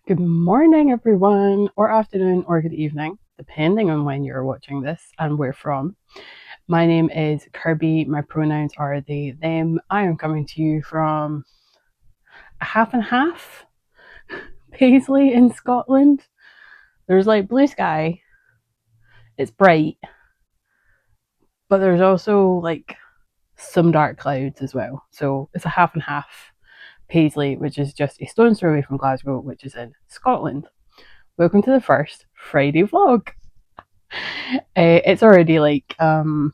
Good morning, everyone, or afternoon, or good evening, depending on when you're watching this and where from. My name is Kirby. My pronouns are they, them. I am coming to you from a half and half, Paisley in Scotland. There's like blue sky, it's bright, but there's also like some dark clouds as well. So it's a half and half Paisley, which is just a stone's throw away from Glasgow, which is in Scotland. Welcome to the first Friday vlog. It's already like 10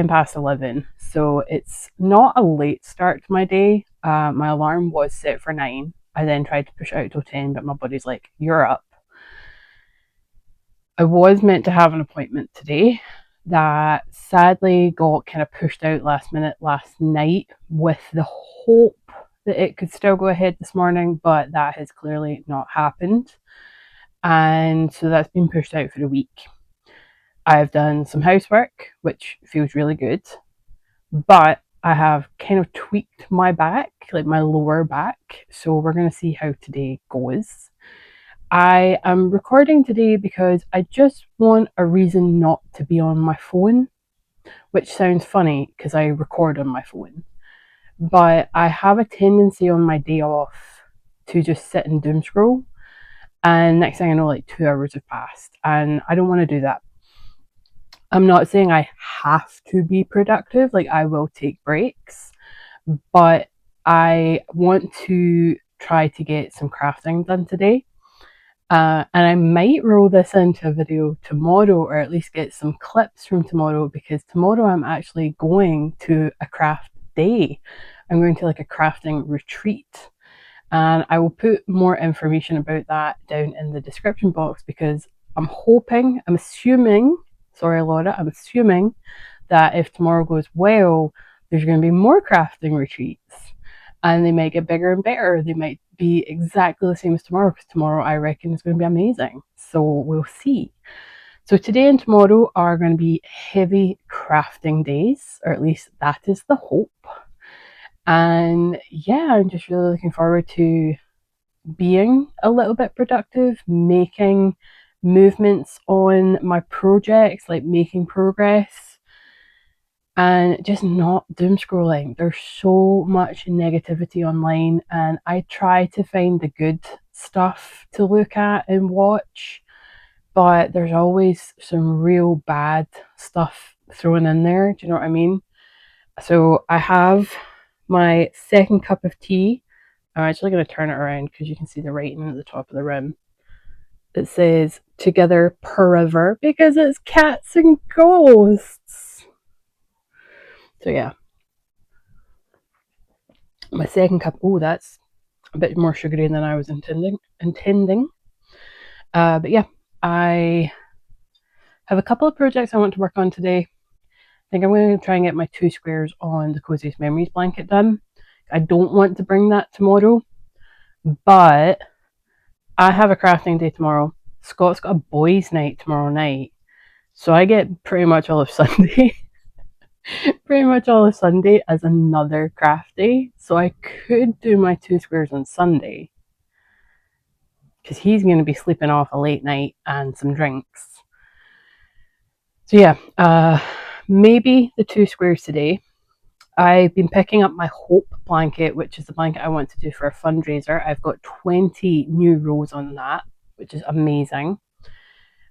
past 11, so it's not a late start to my day. My alarm was set for 9. I then tried to push it out till 10, but my body's like, you're up. I was meant to have an appointment today that sadly got kind of pushed out last minute last night with the hope that it could still go ahead this morning, but that has clearly not happened. And so that's been pushed out for a week. I've done some housework, which feels really good, but I have kind of tweaked my back, like my lower back. So we're going to see how today goes. I am recording today because I just want a reason not to be on my phone, which sounds funny because I record on my phone. But I have a tendency on my day off to just sit and doom scroll. And next thing I know, like 2 hours have passed. And I don't want to do that. I'm not saying I have to be productive, like I will take breaks, but I want to try to get some crafting done today. And I might roll this into a video tomorrow, or at least get some clips from tomorrow, because tomorrow I'm actually going to a craft day. I'm going to like a crafting retreat. And I will put more information about that down in the description box, because I'm assuming that if tomorrow goes well, there's going to be more crafting retreats, and they might get bigger and better. They might be exactly the same as tomorrow, because tomorrow I reckon is going to be amazing. So we'll see. So today and tomorrow are going to be heavy crafting days, or at least that is the hope. And yeah, I'm just really looking forward to being a little bit productive, making movements on my projects, like making progress, and just not doom scrolling. There's so much negativity online, and I try to find the good stuff to look at and watch, but there's always some real bad stuff thrown in there. Do you know what I mean? So I have my second cup of tea. I'm actually going to turn it around because you can see the writing at the top of the rim. It says "Together Forever" because it's cats and ghosts. So yeah, my second cup. Oh, that's a bit more sugary than I was intending. But yeah, I have a couple of projects I want to work on today. I think I'm going to try and get my 2 squares on the Coziest Memories blanket done. I don't want to bring that tomorrow, but I have a crafting day tomorrow. Scott's got a boys' night tomorrow night, so I get pretty much all of Sunday. Pretty much all of Sunday as another craft day. So I could do my 2 squares on Sunday, because he's going to be sleeping off a late night and some drinks. So yeah, maybe the 2 squares today. I've been picking up my Hope blanket, which is the blanket I want to do for a fundraiser. I've got 20 new rows on that, which is amazing.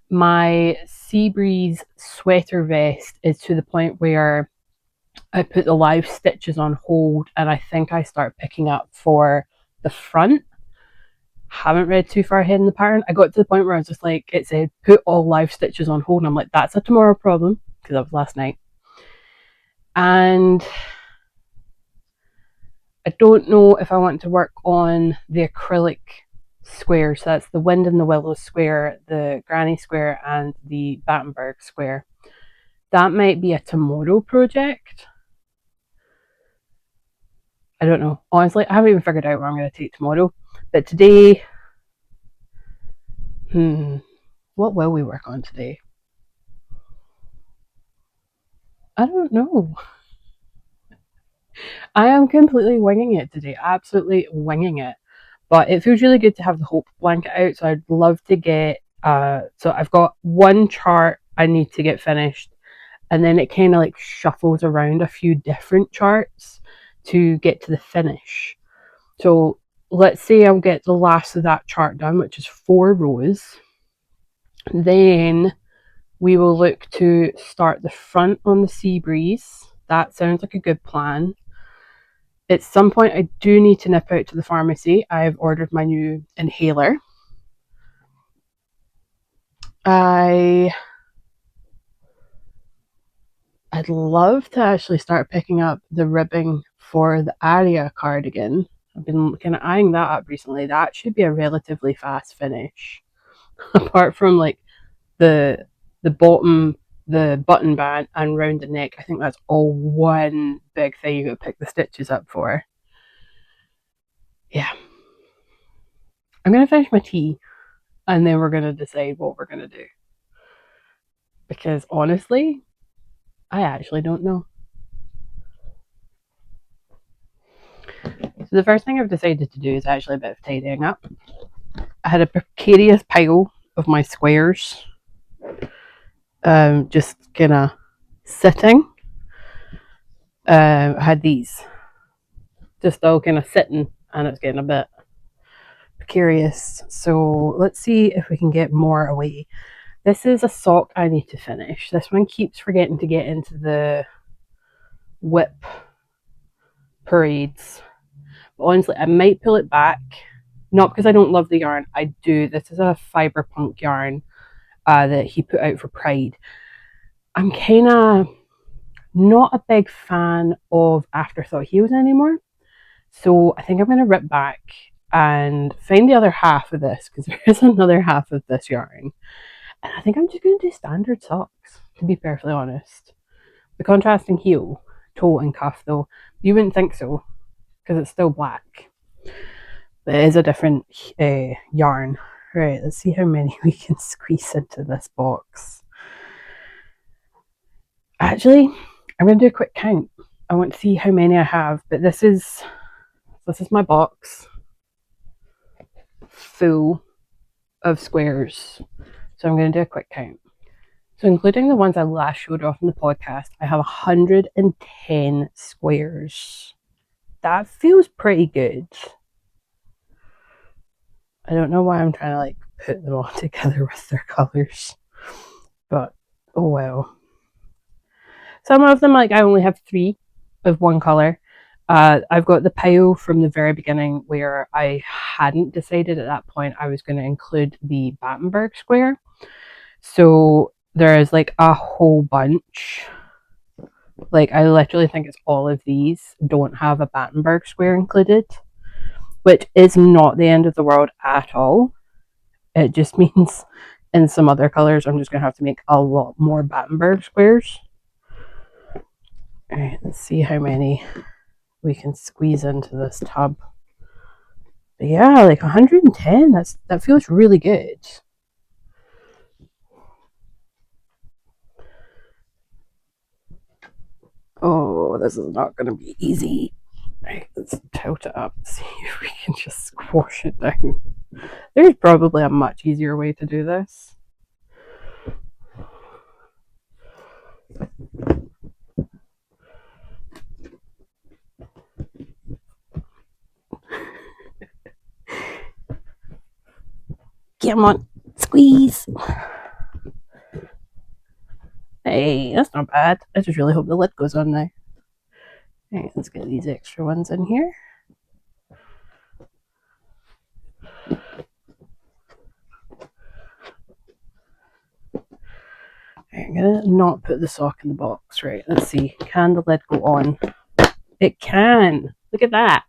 My Seabreeze sweater vest is to the point where I put the live stitches on hold, and I think I start picking up for the front. Haven't read too far ahead in the pattern. I got to the point where I was just like, it said put all live stitches on hold, and I'm like, that's a tomorrow problem, because that was last night. And I don't know if I want to work on the acrylic square. So that's the Wind and the Willows square, the Granny square, and the Battenberg square. That might be a tomorrow project. I don't know. Honestly, I haven't even figured out what I'm going to take tomorrow. But today, what will we work on today? I don't know. I am completely winging it today. Absolutely winging it. but it feels really good to have the hope blanket out. So I'd love to get, so I've got one chart I need to get finished, and then it kind of like shuffles around a few different charts to get to the finish. So let's say I'll get the last of that chart done, which is 4 rows. Then we will look to start the front on the sea breeze. That sounds like a good plan. At some point, I do need to nip out to the pharmacy. I've ordered my new inhaler. I'd love to actually start picking up the ribbing for the Aria cardigan. I've been kind of eyeing that up recently. That should be a relatively fast finish. Apart from like the bottom, the button band, and round the neck, I think that's all one big thing you got to pick the stitches up for. Yeah. I'm going to finish my tea, and then we're going to decide what we're going to do. Because honestly, I actually don't know. So the first thing I've decided to do is actually a bit of tidying up. I had a precarious pile of my squares, just kind of sitting. I had these just all kind of sitting, and it's getting a bit precarious. So let's see if we can get more away. This is a sock I need to finish. This one keeps forgetting to get into the whip parades. But honestly, I might pull it back. Not because I don't love the yarn. I do. This is a fiber punk yarn that he put out for Pride. I'm kind of not a big fan of Afterthought Heels anymore. So I think I'm going to rip back and find the other half of this, because there is another half of this yarn. And I think I'm just going to do standard socks, to be perfectly honest. The contrasting heel, toe and cuff though, you wouldn't think so, because it's still black. But it is a different yarn. Right, let's see how many we can squeeze into this box. Actually, I'm going to do a quick count. I want to see how many I have, but this is my box full of squares. So I'm going to do a quick count. So including the ones I last showed off in the podcast, I have 110 squares. That feels pretty good. I don't know why I'm trying to like put them all together with their colours, but oh well. Some of them, like I only have 3 of one colour. I've got the pile from the very beginning where I hadn't decided at that point I was going to include the Battenberg square. So there is like a whole bunch. Like I literally think it's all of these don't have a Battenberg square included, which is not the end of the world at all. It just means in some other colours I'm just going to have to make a lot more Battenberg squares. Alright, let's see how many we can squeeze into this tub. But yeah, like 110, that feels really good. Oh, this is not going to be easy. Right, let's tilt it up, see if we can just squash it down. There's probably a much easier way to do this. Come on, squeeze. Hey, that's not bad. I just really hope the lid goes on now. Alright, let's get these extra ones in here. I'm gonna not put the sock in the box. Right, let's see. Can the lid go on? It can. Look at that.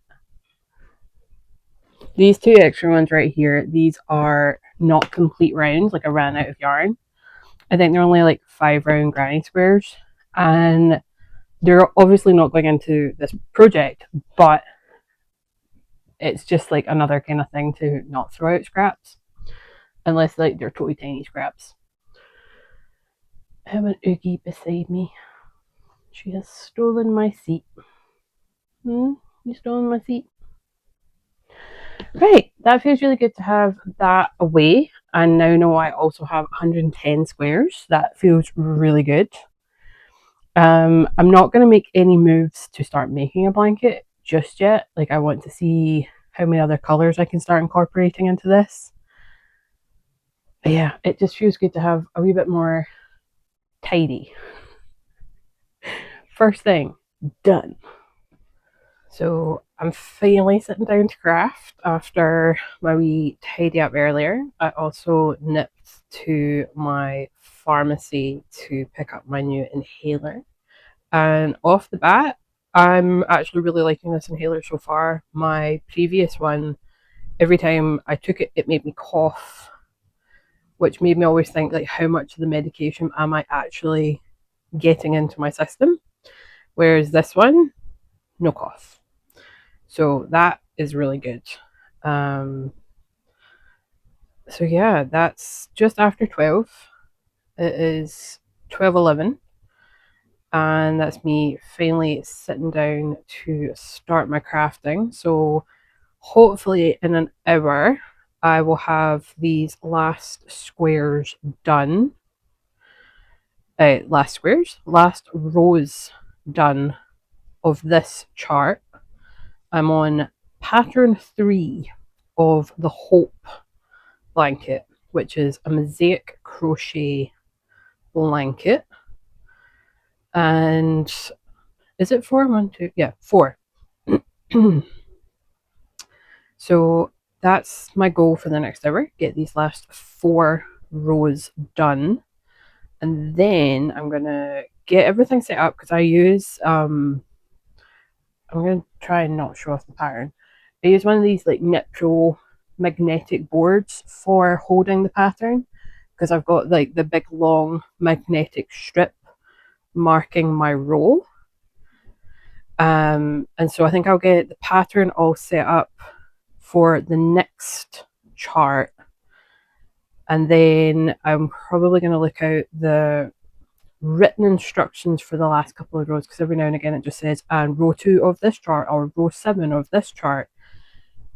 These 2 extra ones right here, these are not complete rounds. Like I ran out of yarn. I think they're only like 5 round granny squares. And they're obviously not going into this project, but it's just like another kind of thing to not throw out scraps. Unless like they're totally tiny scraps. I have an Oogie beside me. She has stolen my seat. You stolen my seat? Right, that feels really good to have that away. And now know I also have 110 squares. That feels really good. I'm not going to make any moves to start making a blanket just yet. Like, I want to see how many other colors I can start incorporating into this. But yeah, it just feels good to have a wee bit more tidy. First thing, done. So I'm finally sitting down to craft after my wee tidy up earlier. I also nipped to my pharmacy to pick up my new inhaler. And off the bat, I'm actually really liking this inhaler so far. My previous one, every time I took it, it made me cough, which made me always think, like, how much of the medication am I actually getting into my system? Whereas this one, no cough. So that is really good. So yeah, that's just after 12. It is 12:11, and that's me finally sitting down to start my crafting. So hopefully in an hour I will have these last squares done. Last rows done of this chart. I'm on pattern 3 of the Hope blanket, which is a mosaic crochet blanket. And is it 4? 1, 2, yeah, 4. So that's my goal for the next hour, get these last 4 rows done. And then I'm gonna get everything set up because I use I'm gonna try and not show off the pattern. I use one of these like KnitPro magnetic boards for holding the pattern because I've got like the big long magnetic strip marking my row. And so I think I'll get the pattern all set up for the next chart, and then I'm probably going to look out the written instructions for the last couple of rows, because every now and again it just says and row 2 of this chart or row 7 of this chart,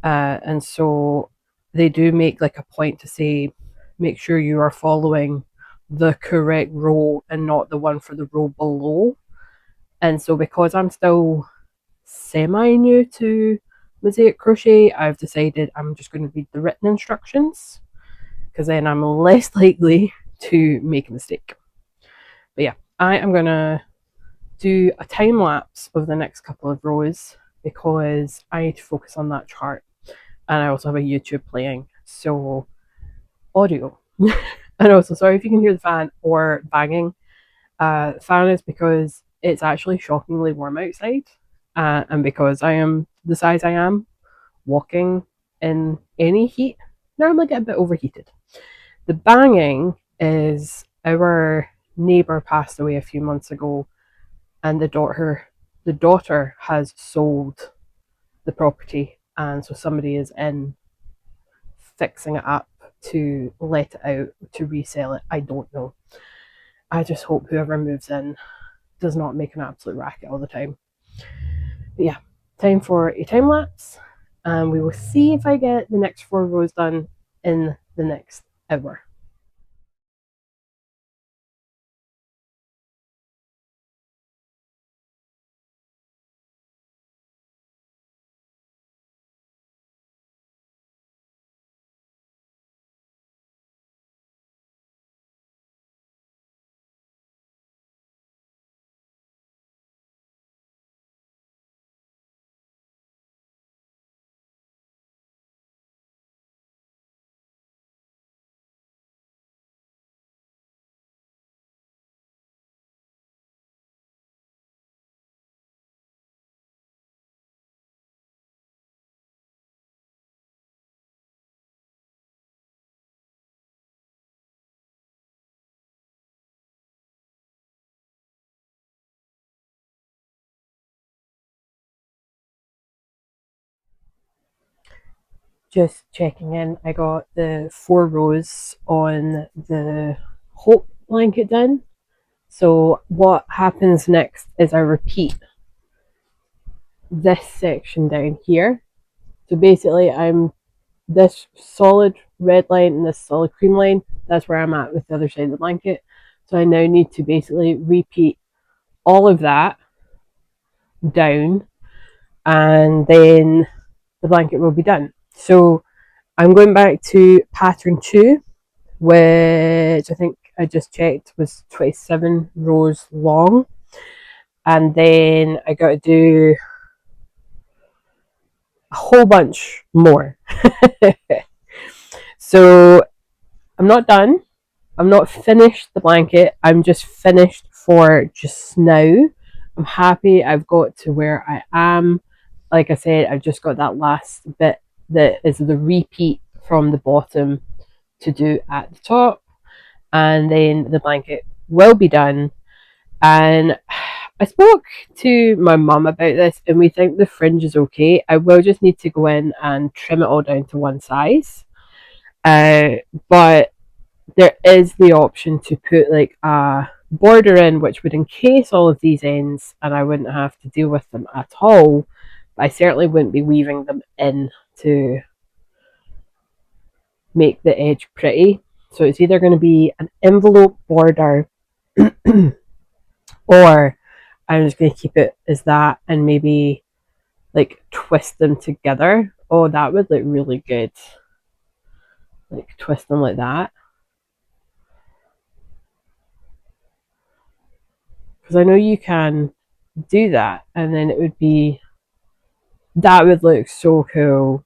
and so they do make like a point to say make sure you are following the correct row and not the one for the row below. And so because I'm still semi new to mosaic crochet, I've decided I'm just going to read the written instructions because then I'm less likely to make a mistake. But yeah, I am going to do a time lapse of the next couple of rows because I need to focus on that chart, and I also have a YouTube playing, so audio. And also, sorry if you can hear the fan or banging. The fan is because it's actually shockingly warm outside, and because I am the size I am, walking in any heat normally get a bit overheated. The banging is our neighbour passed away a few months ago, and the daughter has sold the property, and so somebody is in fixing it up to let it out to resell it. I don't know. I just hope whoever moves in does not make an absolute racket all the time. But yeah, time for a time lapse, and we will see if I get the next 4 rows done in the next hour. Just checking in, I got the 4 rows on the Hope blanket done. So what happens next is I repeat this section down here So basically I'm this solid red line and this solid cream line, that's where I'm at with the other side of the blanket. So I now need to basically repeat all of that down, and then the blanket will be done. So I'm going back to pattern 2, which I think I just checked was 27 rows long, and then I got to do a whole bunch more. So I'm not done. I'm not finished the blanket. I'm just finished for just now. I'm happy I've got to where I am. Like I said, I've just got that last bit that is the repeat from the bottom to do at the top, and then the blanket will be done. And I spoke to my mum about this, and we think the fringe is okay. I will just need to go in and trim it all down to one size. But there is the option to put like a border in, which would encase all of these ends, and I wouldn't have to deal with them at all. But I certainly wouldn't be weaving them in to make the edge pretty. So it's either going to be an envelope border or I'm just going to keep it as that and maybe like twist them together. Oh, that would look really good. Like twist them like that. Because I know you can do that, and then it would be, that would look so cool.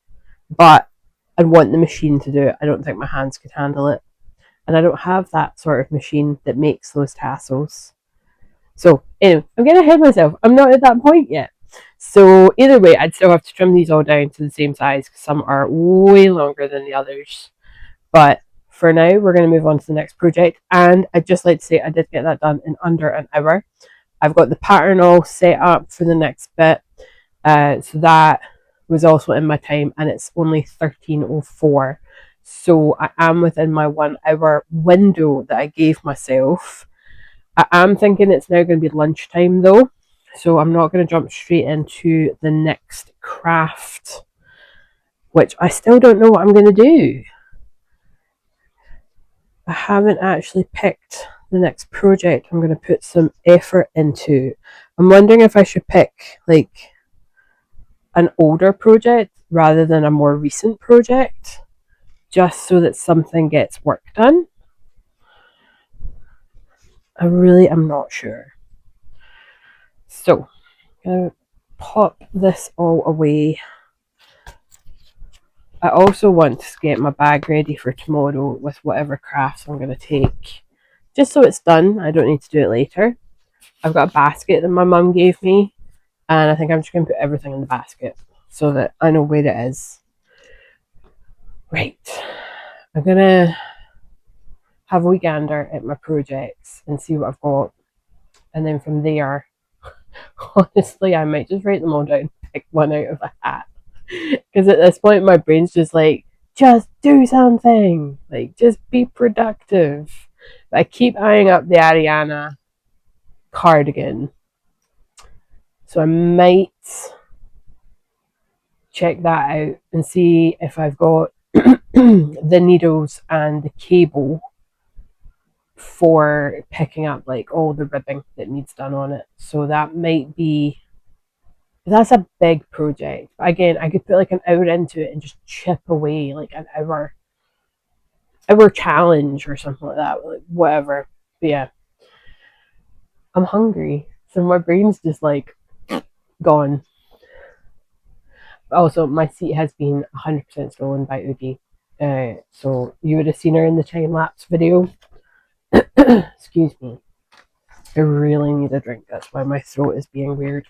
But I'd want the machine to do it. I don't think my hands could handle it. And I don't have that sort of machine that makes those tassels. So anyway, I'm getting ahead of myself. I'm not at that point yet. So either way, I'd still have to trim these all down to the same size because some are way longer than the others. But for now, we're going to move on to the next project. And I'd just like to say I did get that done in under an hour. I've got the pattern all set up for the next bit. So that was also in my time, and it's only 13:04. So I am within my 1 hour window that I gave myself. I am thinking it's now going to be lunchtime though, so I'm not going to jump straight into the next craft, which I still don't know what I'm going to do. I haven't actually picked the next project I'm going to put some effort into. I'm wondering if I should pick like an older project rather than a more recent project, just so that something gets work done. I really am not sure. So I'm going to pop this all away. I also want to get my bag ready for tomorrow with whatever crafts I'm going to take, just so it's done. I don't need to do it later. I've got a basket that my mum gave me, and I think I'm just going to put everything in the basket so that I know where it is. Right, I'm going to have a wee gander at my projects and see what I've got, and then from there, honestly, I might just write them all down and pick one out of a hat. Because at this point, my brain's just like, just do something. Like, just be productive. But I keep eyeing up the Ariana cardigan. So I might check that out and see if I've got the needles and the cable for picking up like all the ribbing that needs done on it. So that might be, that's a big project. But again, I could put like an hour into it and just chip away like an hour challenge or something like that, like whatever. But yeah, I'm hungry, so my brain's just like gone. Also, my seat has been 100% stolen by Oogie. So you would have seen her in the time lapse video. Excuse me. I really need a drink. That's why my throat is being weird.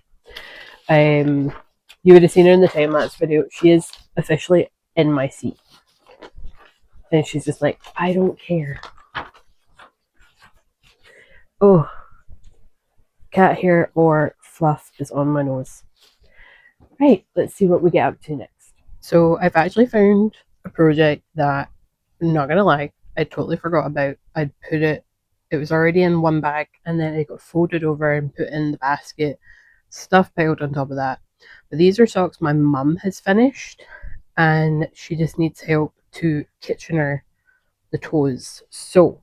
You would have seen her in the time lapse video. She is officially in my seat, and she's just like, I don't care. Oh, cat hair or fluff is on my nose. Right, let's see what we get up to next. So I've actually found a project that, I'm not gonna lie, I totally forgot about. I'd put it, it was already in one bag, and then it got folded over and put in the basket, stuff piled on top of that. But these are socks my mum has finished, and she just needs help to Kitchener the toes. So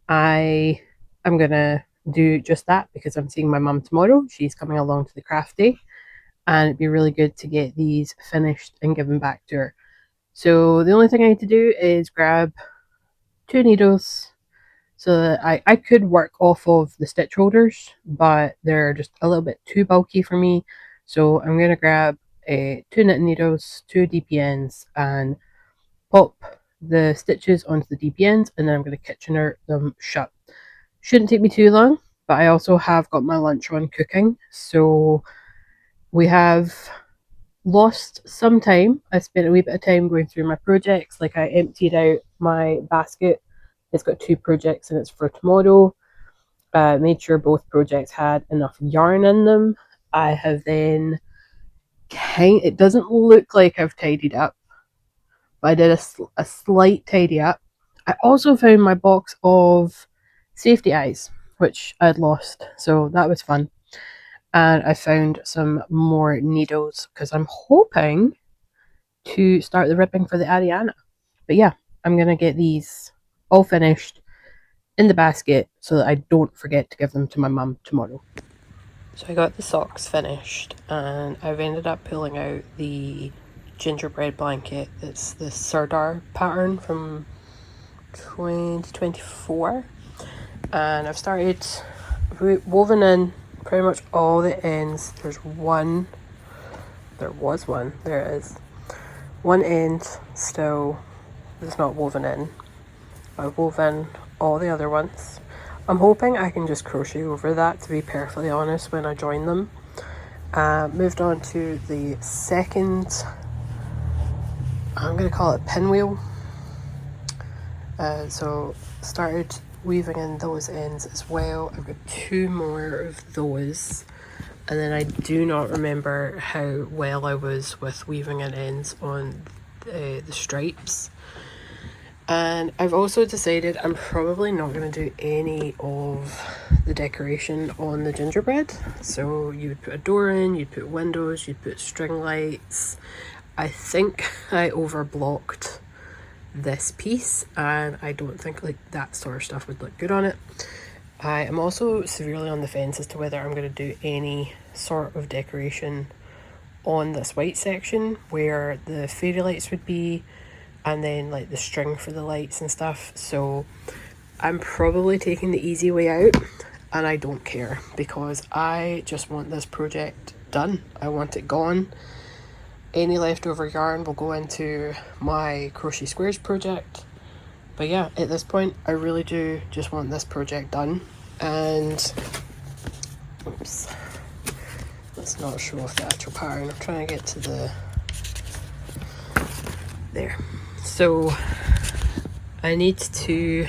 I am gonna do just that because I'm seeing my mum tomorrow. She's coming along to the craft day, and it'd be really good to get these finished and given back to her. So the only thing I need to do is grab 2 needles so that I could work off of the stitch holders, but they're just a little bit too bulky for me. So I'm going to grab 2 knitting needles, 2 DPNs, and pop the stitches onto the DPNs, and then I'm going to Kitchener them shut. Shouldn't take me too long, but I also have got my lunch on cooking, so we have lost some time. I spent a wee bit of time going through my projects. Like, I emptied out my basket. It's got 2 projects and it's for tomorrow. Made sure both projects had enough yarn in them. I have then it doesn't look like I've tidied up, but I did a slight tidy up. I also found my box of safety eyes, which I'd lost, so that was fun. And I found some more needles because I'm hoping to start the ripping for the Ariana. But yeah, I'm going to get these all finished in the basket so that I don't forget to give them to my mum tomorrow. So I got the socks finished, and I've ended up pulling out the gingerbread blanket. It's the Sardar pattern from 2024, and I've started woven in pretty much all the ends. There is one end still that's not woven in. I've woven all the other ones. I'm hoping I can just crochet over that, to be perfectly honest, when I join them. Moved on to the second, I'm going to call it pinwheel. So started weaving in those ends as well. I've got 2 more of those, and then I do not remember how well I was with weaving in ends on the stripes. And I've also decided I'm probably not going to do any of the decoration on the gingerbread. So you would put a door in, you'd put windows, you'd put string lights. I think I overblocked this piece, and I don't think like that sort of stuff would look good on it. I am also severely on the fence as to whether I'm going to do any sort of decoration on this white section where the fairy lights would be, and then like the string for the lights and stuff. So I'm probably taking the easy way out, and I don't care because I just want this project done. I want it gone. Any leftover yarn will go into my crochet squares project. But yeah, at this point I really do just want this project done. And oops, let's not show off the actual pattern. I'm trying to get to the there. So I need to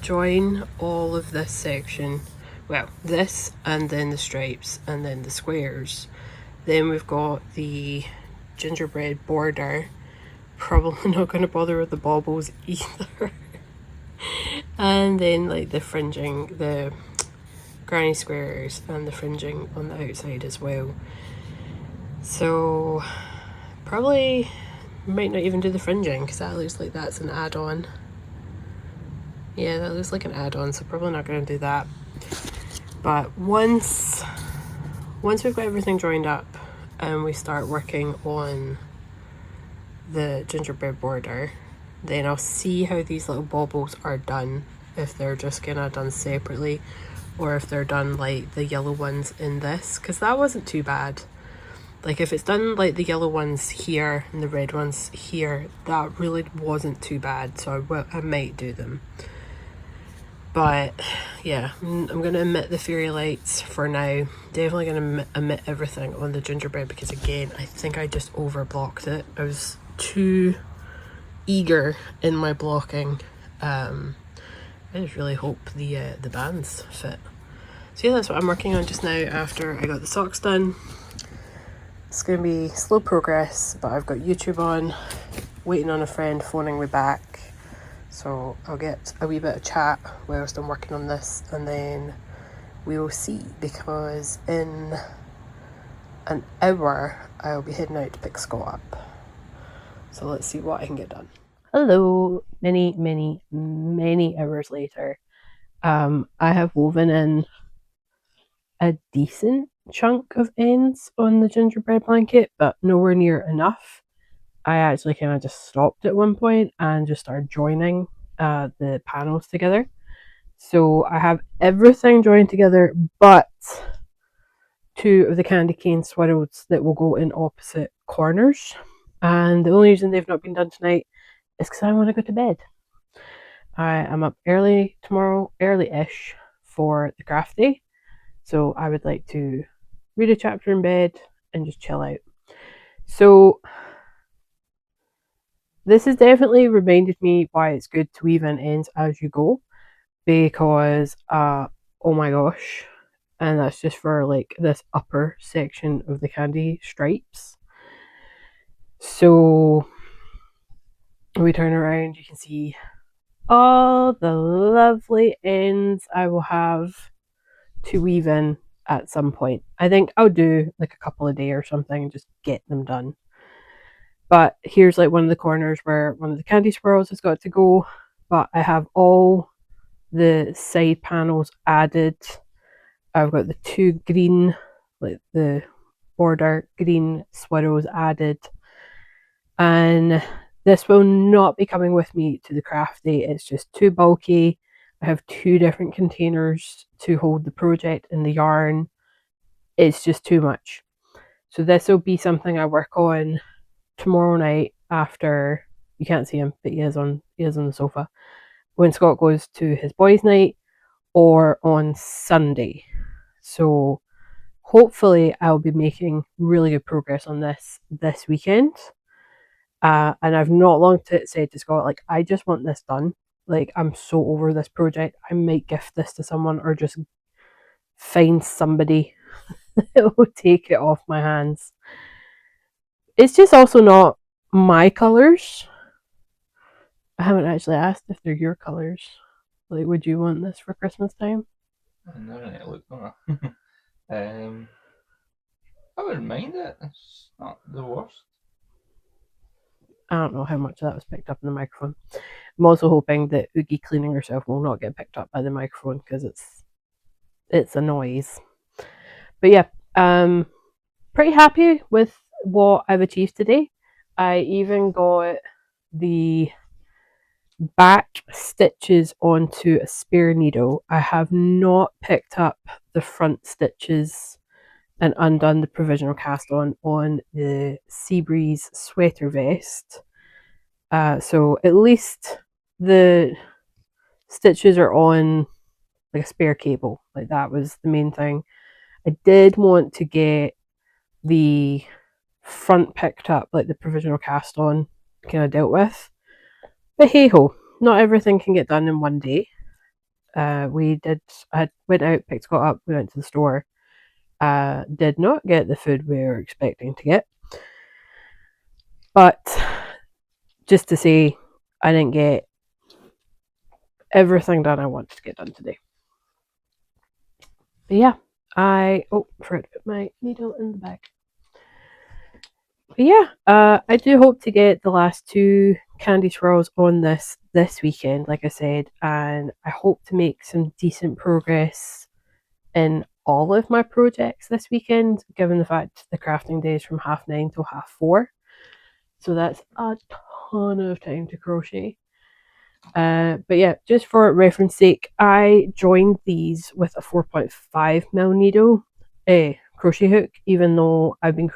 join all of this section, well, this and then the stripes and then the squares. Then we've got the gingerbread border. Probably not going to bother with the baubles either. And then like the fringing, the granny squares and the fringing on the outside as well. So probably might not even do the fringing because that looks like that's an add-on. Yeah, that looks like an add-on, so probably not going to do that. But once we've got everything joined up and we start working on the gingerbread border, then I'll see how these little baubles are done, if they're just kind of done separately or if they're done like the yellow ones in this, because that wasn't too bad. Like if it's done like the yellow ones here and the red ones here, that really wasn't too bad, so I might do them. But yeah, I'm going to omit the fairy lights for now. Definitely going to omit everything on the gingerbread because again, I think I just overblocked it. I was too eager in my blocking. I just really hope the bands fit. So yeah, that's what I'm working on just now after I got the socks done. It's going to be slow progress, but I've got YouTube on, waiting on a friend phoning me back. So I'll get a wee bit of chat whilst I'm working on this, and then we will see, because in an hour I'll be heading out to pick Scott up. So let's see what I can get done. Hello, many hours later. I have woven in a decent chunk of ends on the gingerbread blanket, but nowhere near enough. I actually kind of just stopped at one point and just started joining the panels together. So I have everything joined together but two of the candy cane swirls that will go in opposite corners. And the only reason they've not been done tonight is because I want to go to bed. I am up early tomorrow, early-ish, for the craft day. So I would like to read a chapter in bed and just chill out. So this has definitely reminded me why it's good to weave in ends as you go, because oh my gosh, and that's just for like this upper section of the candy stripes. So we turn around, you can see all the lovely ends I will have to weave in at some point. I think I'll do like a couple a day or something and just get them done. But here's like one of the corners where one of the candy swirls has got to go, but I have all the side panels added. I've got the two green, like the border green swirls added, and this will not be coming with me to the craft day. It's just too bulky. I have two different containers to hold the project and the yarn. It's just too much. So this will be something I work on tomorrow night after. You can't see him, but he is on the sofa when Scott goes to his boys' night, or on Sunday. So hopefully I'll be making really good progress on this weekend. And I've not long said to Scott, like, I just want this done. Like, I'm so over this project. I might gift this to someone or just find somebody that will take it off my hands. It's just also not my colours. I haven't actually asked if they're your colours. Like, would you want this for Christmas time? I never need to look on it. I wouldn't mind it. It's not the worst. I don't know how much of that was picked up in the microphone. I'm also hoping that Oogie cleaning herself will not get picked up by the microphone because it's a noise. But yeah, pretty happy with what I've achieved today. I even got the back stitches onto a spare needle. I have not picked up the front stitches and undone the provisional cast on the Seabreeze sweater vest. So at least the stitches are on like a spare cable. Like, that was the main thing. I did want to get the front picked up, like the provisional cast on kind of dealt with. But hey ho, not everything can get done in one day. I went out, picked Scott up, we went to the store. Did not get the food we were expecting to get. But just to say, I didn't get everything done I wanted to get done today. But yeah, I forgot to put my needle in the bag. But yeah, I do hope to get the last two candy swirls on this weekend, like I said, and I hope to make some decent progress in all of my projects this weekend, given the fact the crafting day is from 9:30 till 4:30. So that's a ton of time to crochet. But yeah, just for reference sake, I joined these with a 4.5mm needle crochet hook, even though I've been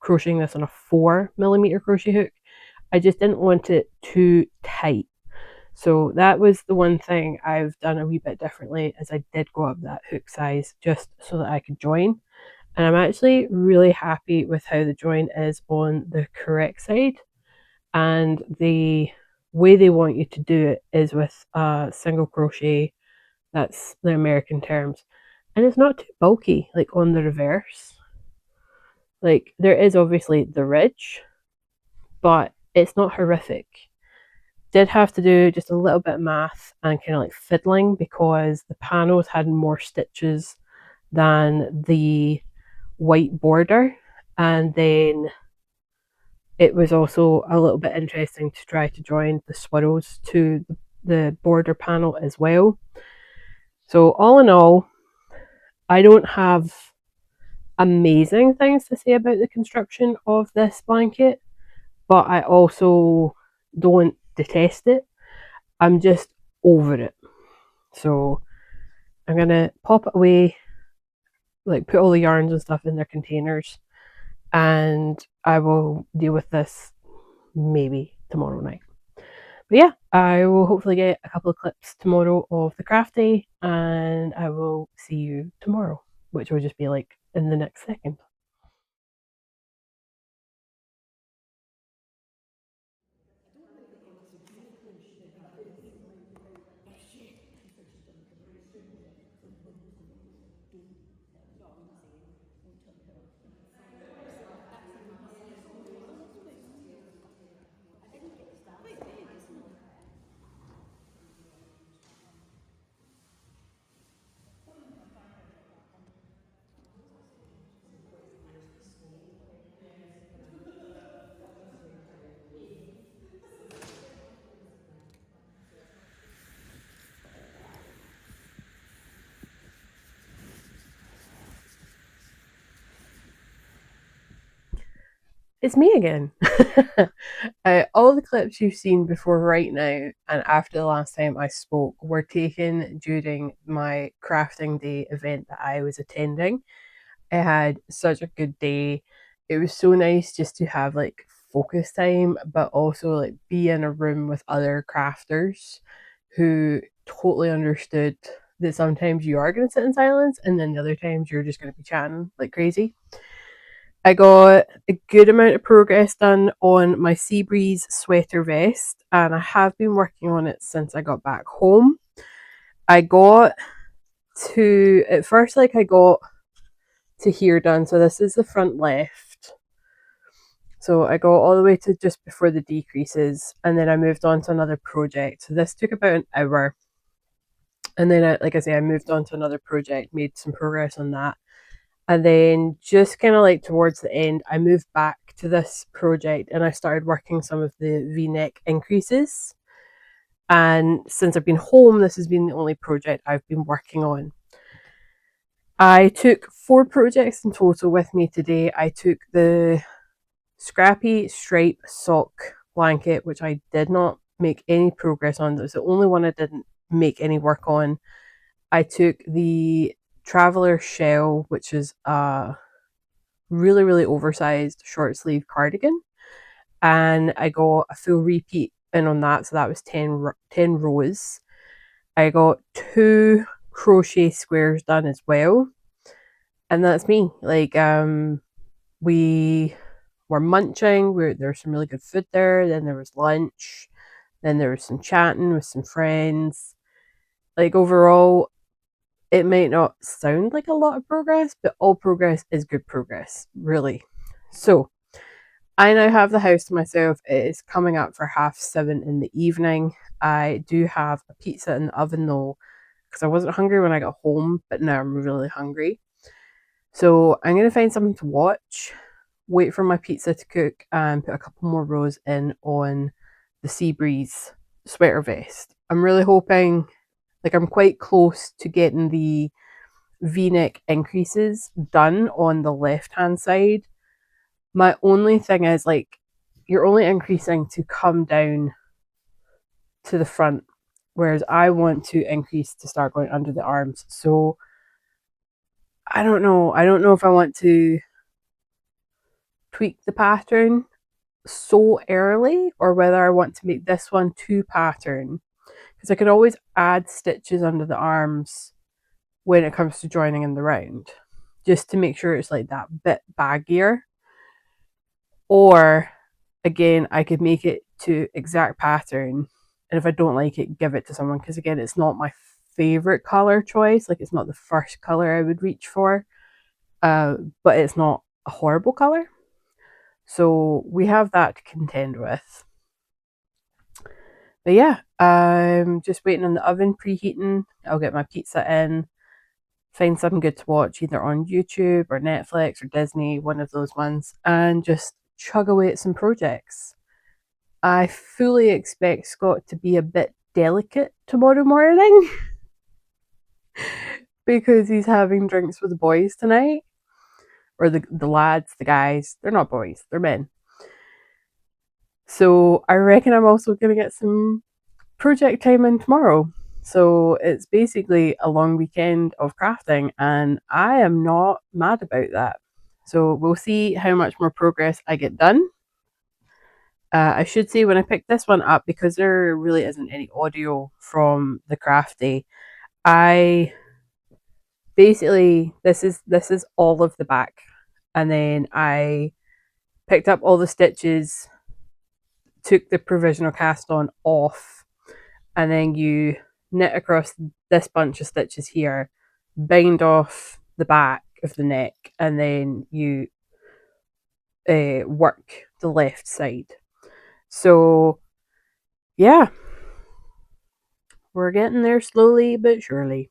crocheting this on a 4mm crochet hook. I just didn't want it too tight. So that was the one thing I've done a wee bit differently, is I did go up that hook size just so that I could join. And I'm actually really happy with how the join is on the correct side. And the way they want you to do it is with a single crochet. That's the American terms. And it's not too bulky, like on the reverse. Like, there is obviously the ridge, but it's not horrific. Did have to do just a little bit of math and kind of like fiddling, because the panels had more stitches than the white border, and then it was also a little bit interesting to try to join the swirls to the border panel as well. So all in all, I don't have amazing things to say about the construction of this blanket, but I also don't detest it. I'm just over it. So I'm gonna pop it away, like put all the yarns and stuff in their containers, and I will deal with this maybe tomorrow night. But yeah, I will hopefully get a couple of clips tomorrow of the craft day, and I will see you tomorrow, which will just be like in the next second. It's me again. All the clips you've seen before right now and after the last time I spoke were taken during my crafting day event that I was attending. I had such a good day. It was so nice just to have like focus time, but also like be in a room with other crafters who totally understood that sometimes you are going to sit in silence and then the other times you're just going to be chatting like crazy. I got a good amount of progress done on my Sea Breeze sweater vest, and I have been working on it since I got back home. I got to, at first, like, I got to here done, so this is the front left. So I got all the way to just before the decreases, and then I moved on to another project. So this took about an hour. And then, like I say, I moved on to another project, made some progress on that. And then just kind of like towards the end, I moved back to this project and I started working some of the V-neck increases. And since I've been home, this has been the only project I've been working on. I took 4 projects in total with me today. I took the Scrappy Stripe Sock blanket, which I did not make any progress on. It was the only one I didn't make any work on. I took the Traveler Shell, which is a really, really oversized short sleeve cardigan. And I got a full repeat in on that. So that was 10 rows. I got 2 crochet squares done as well. And that's me. Like, we were munching. There was some really good food there. Then there was lunch. Then there was some chatting with some friends. Like, overall, it might not sound like a lot of progress, but all progress is good progress, really. So, I now have the house to myself. It is coming up for 7:30 in the evening. I do have a pizza in the oven though, because I wasn't hungry when I got home, but now I'm really hungry. So I'm going to find something to watch, wait for my pizza to cook, and put a couple more rows in on the Sea Breeze sweater vest. I'm really hoping, like, I'm quite close to getting the V-neck increases done on the left-hand side. My only thing is, like, you're only increasing to come down to the front, whereas I want to increase to start going under the arms. So I don't know. I don't know if I want to tweak the pattern so early or whether I want to make this one 2 pattern, because I could always add stitches under the arms when it comes to joining in the round, just to make sure it's like that bit baggier. Or again, I could make it to exact pattern, and if I don't like it, give it to someone, because again, it's not my favorite color choice. Like, it's not the first color I would reach for, but it's not a horrible color. So we have that to contend with. But yeah, I'm just waiting on the oven preheating. I'll get my pizza in, find something good to watch either on YouTube or Netflix or Disney, one of those ones, and just chug away at some projects. I fully expect Scott to be a bit delicate tomorrow morning because he's having drinks with the boys tonight. Or the lads, the guys. They're not boys, they're men. So I reckon I'm also going to get some project time in tomorrow. So it's basically a long weekend of crafting, and I am not mad about that. So we'll see how much more progress I get done. I should say when I picked this one up, because there really isn't any audio from the craft day, I basically this is all of the back, and then I picked up all the stitches, took the provisional cast on off, and then you knit across this bunch of stitches here, bind off the back of the neck, and then you work the left side. So yeah, we're getting there slowly but surely.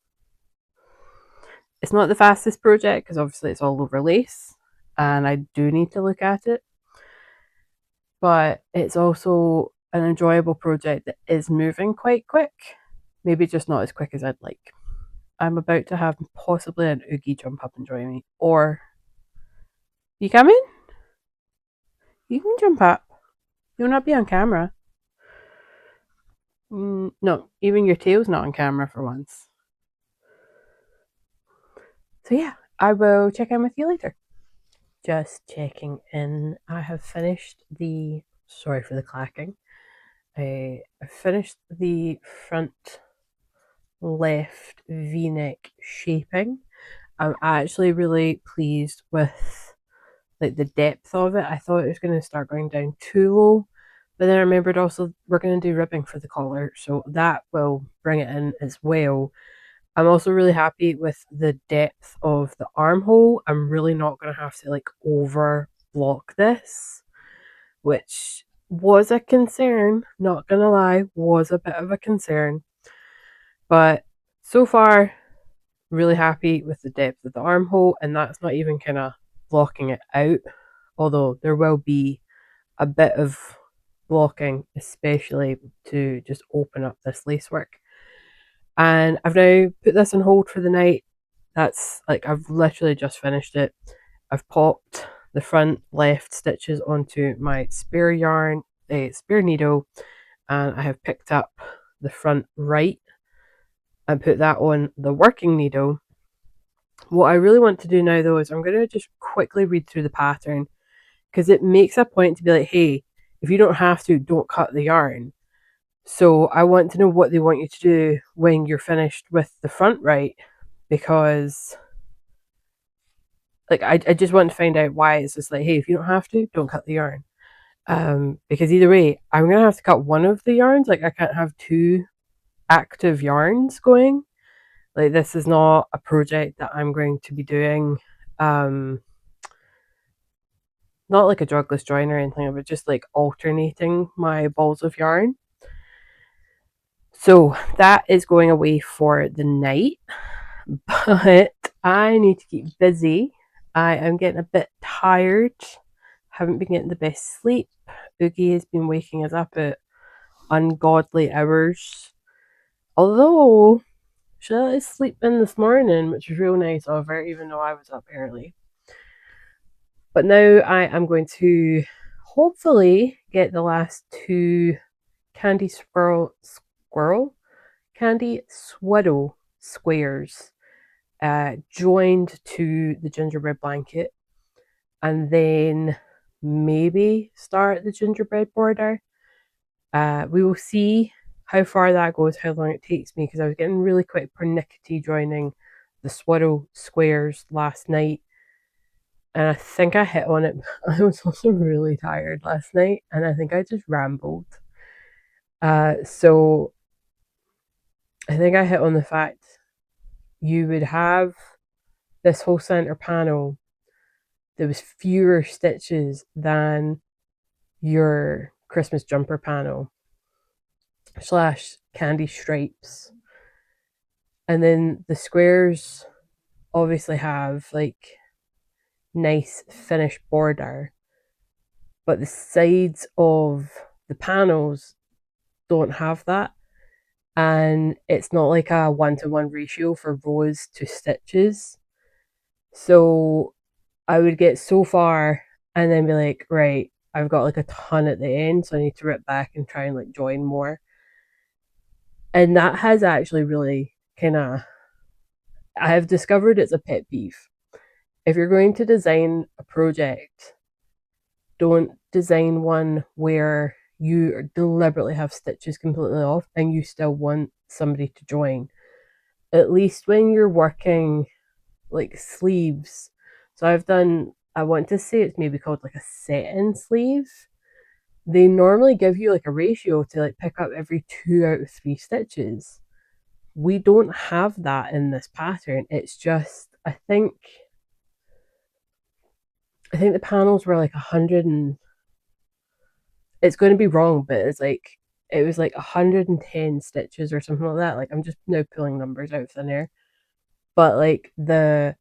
It's not the fastest project because obviously it's all over lace and I do need to look at it, but it's also an enjoyable project that is moving quite quick, maybe just not as quick as I'd like. I'm about to have possibly an Oogie jump up and join me. Or, you coming? You can jump up. You'll not be on camera. No, even your tail's not on camera for once. So yeah, I will check in with you later. Just checking in. I have finished the, sorry for the clacking. I finished the front left V-neck shaping. I'm actually really pleased with like the depth of it. I thought it was going to start going down too low, but then I remembered also we're going to do ribbing for the collar, so that will bring it in as well. I'm also really happy with the depth of the armhole. I'm really not going to have to like over block this, which was a concern, not gonna lie, was a bit of a concern. But so far, really happy with the depth of the armhole, and that's not even kind of blocking it out, although there will be a bit of blocking, especially to just open up this lacework. And I've now put this on hold for the night. That's like, I've literally just finished it. I've popped the front left stitches onto my spare yarn, spare needle, and I have picked up the front right and put that on the working needle. What I really want to do now though is I'm going to just quickly read through the pattern, because it makes a point to be like, hey, if you don't have to, don't cut the yarn. So I want to know what they want you to do when you're finished with the front right, because like I just want to find out why it's just like, hey, if you don't have to, don't cut the yarn. Because either way, I'm gonna have to cut one of the yarns. Like I can't have two active yarns going. Like this is not a project that I'm going to be doing. Not like a drugless join or anything, but just like alternating my balls of yarn. So that is going away for the night, but I need to keep busy. I am getting a bit tired. Haven't been getting the best sleep. Oogie has been waking us up at ungodly hours. Although she let us sleep in this morning, which was real nice of her, even though I was up early. But now I am going to hopefully get the last two candy swaddle squares joined to the gingerbread blanket, and then maybe start the gingerbread border. We will see how far that goes, how long it takes me, because I was getting really quite pernickety joining the swaddle squares last night, and I think I hit on it. I was also really tired last night, and I think I just rambled. So I think I hit on the fact you would have this whole center panel. There was fewer stitches than your Christmas jumper panel / candy stripes, and then the squares obviously have like nice finished border, but the sides of the panels don't have that. And it's not like a 1-to-1 ratio for rows to stitches. So I would get so far and then be like, right, I've got like a ton at the end, so I need to rip back and try and like join more. And that has actually really kind of, I have discovered it's a pet peeve. If you're going to design a project, don't design one where you deliberately have stitches completely off and you still want somebody to join. At least when you're working like sleeves. So I want to say it's maybe called like a set-in sleeve. They normally give you like a ratio to like pick up every 2 out of 3 stitches. We don't have that in this pattern. It's just I think the panels were like 100 and it's going to be wrong, but it was like 110 stitches or something like that. Like I'm just now pulling numbers out of thin air. But like the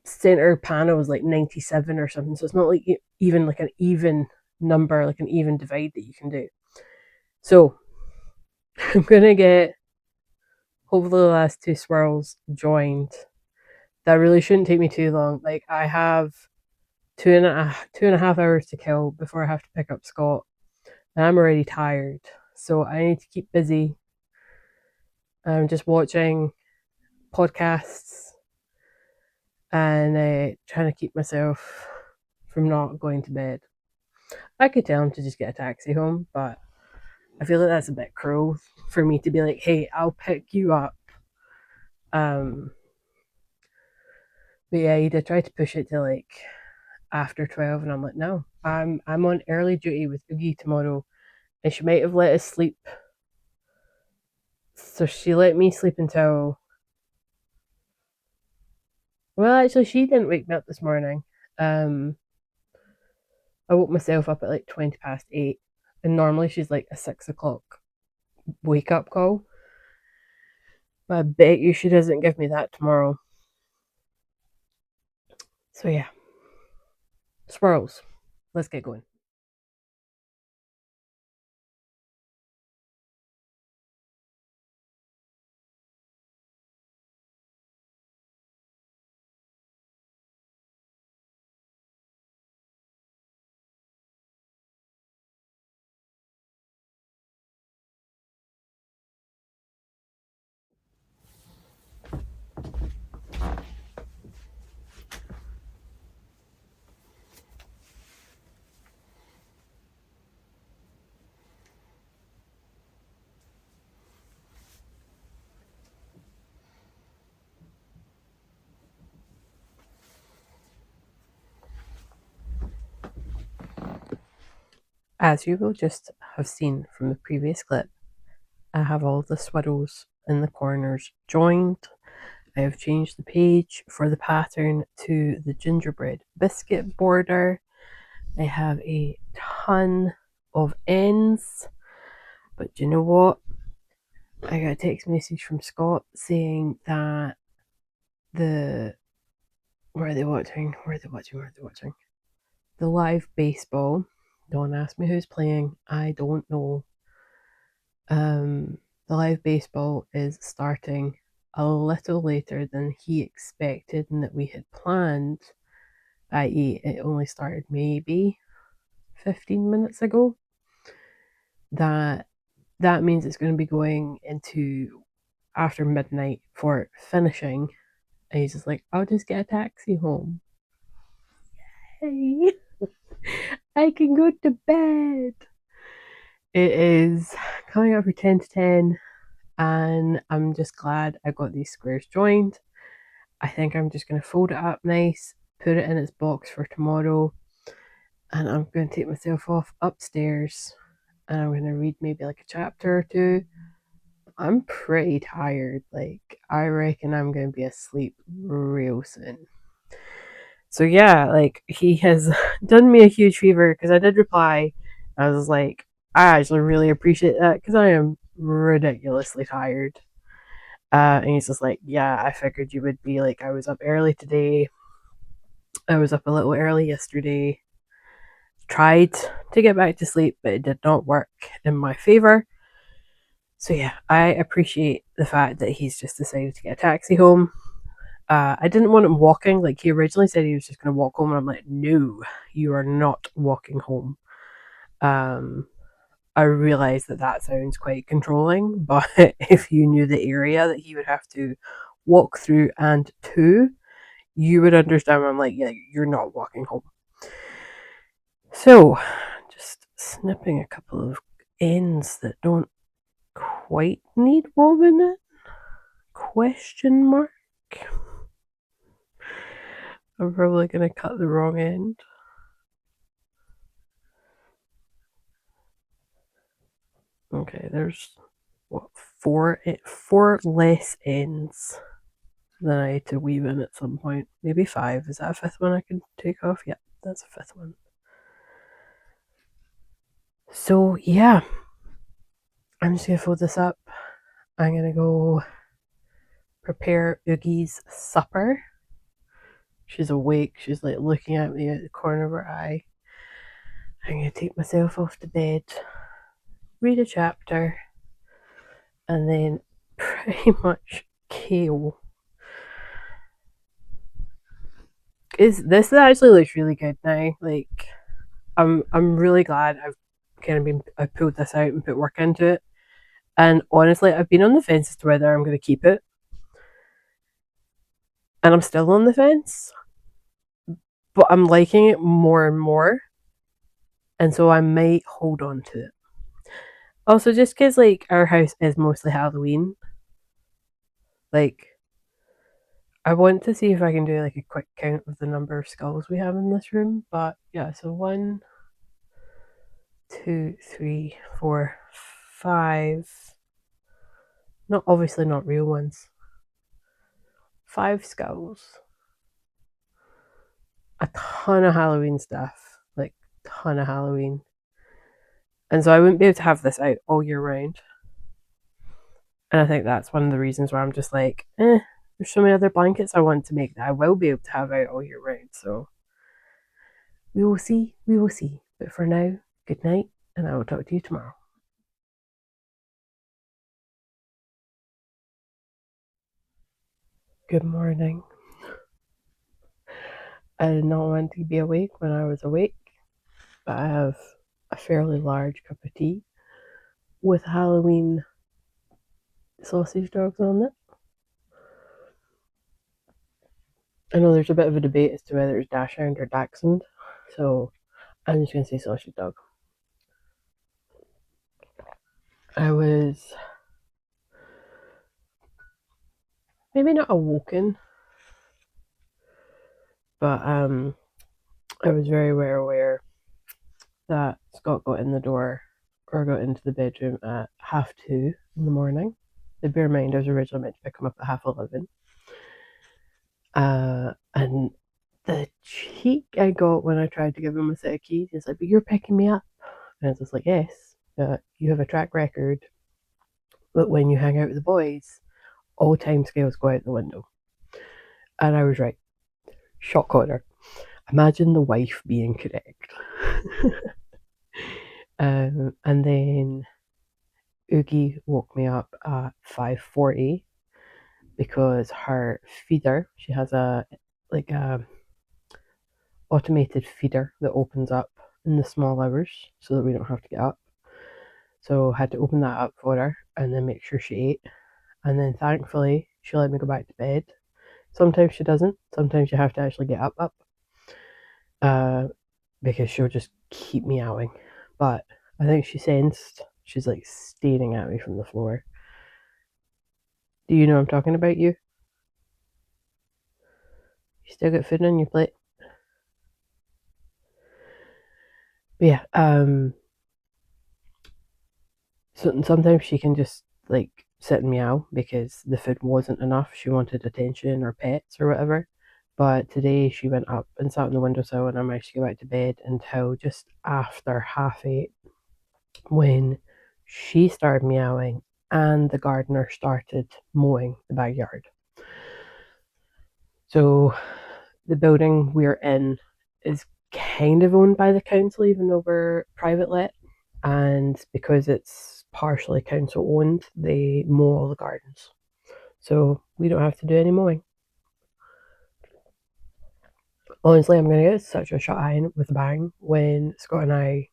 center panel was like 97 or something. So it's not like even like an even number, like an even divide that you can do. So I'm going to get hopefully the last 2 swirls joined. That really shouldn't take me too long. Like I have 2.5 hours to kill before I have to pick up Scott. And I'm already tired. So I need to keep busy. I'm just watching podcasts and trying to keep myself from not going to bed. I could tell him to just get a taxi home, but I feel like that's a bit cruel for me to be like, "Hey, I'll pick you up." Um, but yeah, he did try to push it to like after 12, and I'm like, "No, I'm on early duty with Oogie tomorrow," and she might have let us sleep. So she let me sleep until. Well, actually, she didn't wake me up this morning. Um, I woke myself up at like 8:20, and normally she's like a 6 o'clock wake up call. But I bet you she doesn't give me that tomorrow. So yeah, swirls. Let's get going. As you will just have seen from the previous clip, I have all the swirls in the corners joined. I have changed the page for the pattern to the gingerbread biscuit border. I have a ton of ends, but do you know what? I got a text message from Scott saying that the where are they watching? Where are they watching? Where are they watching? The live baseball. Don't ask me who's playing. I don't know. The live baseball is starting a little later than he expected and that we had planned, i.e., it only started maybe 15 minutes ago. That means it's going to be going into after midnight for finishing. And he's just like, I'll just get a taxi home. Hey, I can go to bed. It is coming up for 10 to 10, and I'm just glad I got these squares joined. I think I'm just going to fold it up nice, put it in its box for tomorrow, and I'm going to take myself off upstairs and I'm going to read maybe like a chapter or two. I'm pretty tired. Like, I reckon I'm going to be asleep real soon. So, yeah, like, he has done me a huge favor because I did reply. I was like, I actually really appreciate that because I am ridiculously tired. And he's just like, yeah, I figured you would be like, I was up early today. I was up a little early yesterday. tried to get back to sleep, but it did not work in my favor. So yeah, I appreciate the fact that he's just decided to get a taxi home. I didn't want him walking. Like, he originally said he was just going to walk home, and I'm like, no, you are not walking home. I realize that that sounds quite controlling, but if you knew the area that he would have to walk through and to, you would understand. I'm like, yeah, you're not walking home. So, just snipping a couple of ends that don't quite need woven in. Question mark. I'm probably going to cut the wrong end. Okay, there's what, four less ends than I had to weave in at some point. Maybe 5. Is that a 5th one I can take off? Yeah, that's a 5th one. So yeah, I'm just gonna fold this up. I'm gonna go prepare Oogie's supper. She's awake. She's like looking at me out the corner of her eye. I'm gonna take myself off to bed, read a chapter, and then pretty much KO. This actually looks really good now. Like, I'm really glad I pulled this out and put work into it. And honestly, I've been on the fence as to whether I'm going to keep it, and I'm still on the fence. But I'm liking it more and more, and so I might hold on to it. Also, just because like our house is mostly Halloween, like I want to see if I can do like a quick count of the number of skulls we have in this room. But yeah, so 1, 2, 3, 4, 5. Not obviously not real ones. 5 skulls. A ton of Halloween stuff, like ton of Halloween. And so I wouldn't be able to have this out all year round. And I think that's one of the reasons why I'm just like, there's so many other blankets I want to make that I will be able to have out all year round. So we will see. We will see. But for now, good night, and I will talk to you tomorrow. Good morning. I did not want to be awake when I was awake, but I have a fairly large cup of tea with Halloween sausage dogs on it. I know there's a bit of a debate as to whether it's Dachshund or Dachshund, so I'm just going to say sausage dog. I was maybe not awoken, but I was very aware that Scott got in the door or got into the bedroom at 2:30 in the morning. Now, bear in mind, I was originally meant to pick him up at 11:30. And the cheek I got when I tried to give him a set of keys, he's like, but you're picking me up. And I was just like, yes, you have a track record, but when you hang out with the boys, all timescales go out the window. And I was right. Shock horror. Imagine the wife being correct. And then Oogie woke me up at 5:40 because her feeder, she has a automated feeder that opens up in the small hours so that we don't have to get up. So I had to open that up for her and then make sure she ate. And then thankfully she let me go back to bed. Sometimes she doesn't. Sometimes you have to actually get up. Because she'll just keep meowing. But I think she sensed she's like staring at me from the floor. Do you know I'm talking about you? You still got food on your plate? But yeah, so sometimes she can just like sit and meow because the food wasn't enough. She wanted attention or pets or whatever. But today she went up and sat on the windowsill, and I managed to go back to bed until just after 8:30 when she started meowing and the gardener started mowing the backyard. So the building we're in is kind of owned by the council, even though we're private let. And because it's partially council owned, they mow all the gardens. So we don't have to do any mowing. Honestly, I'm going to get such a shut eye with a bang when Scott and I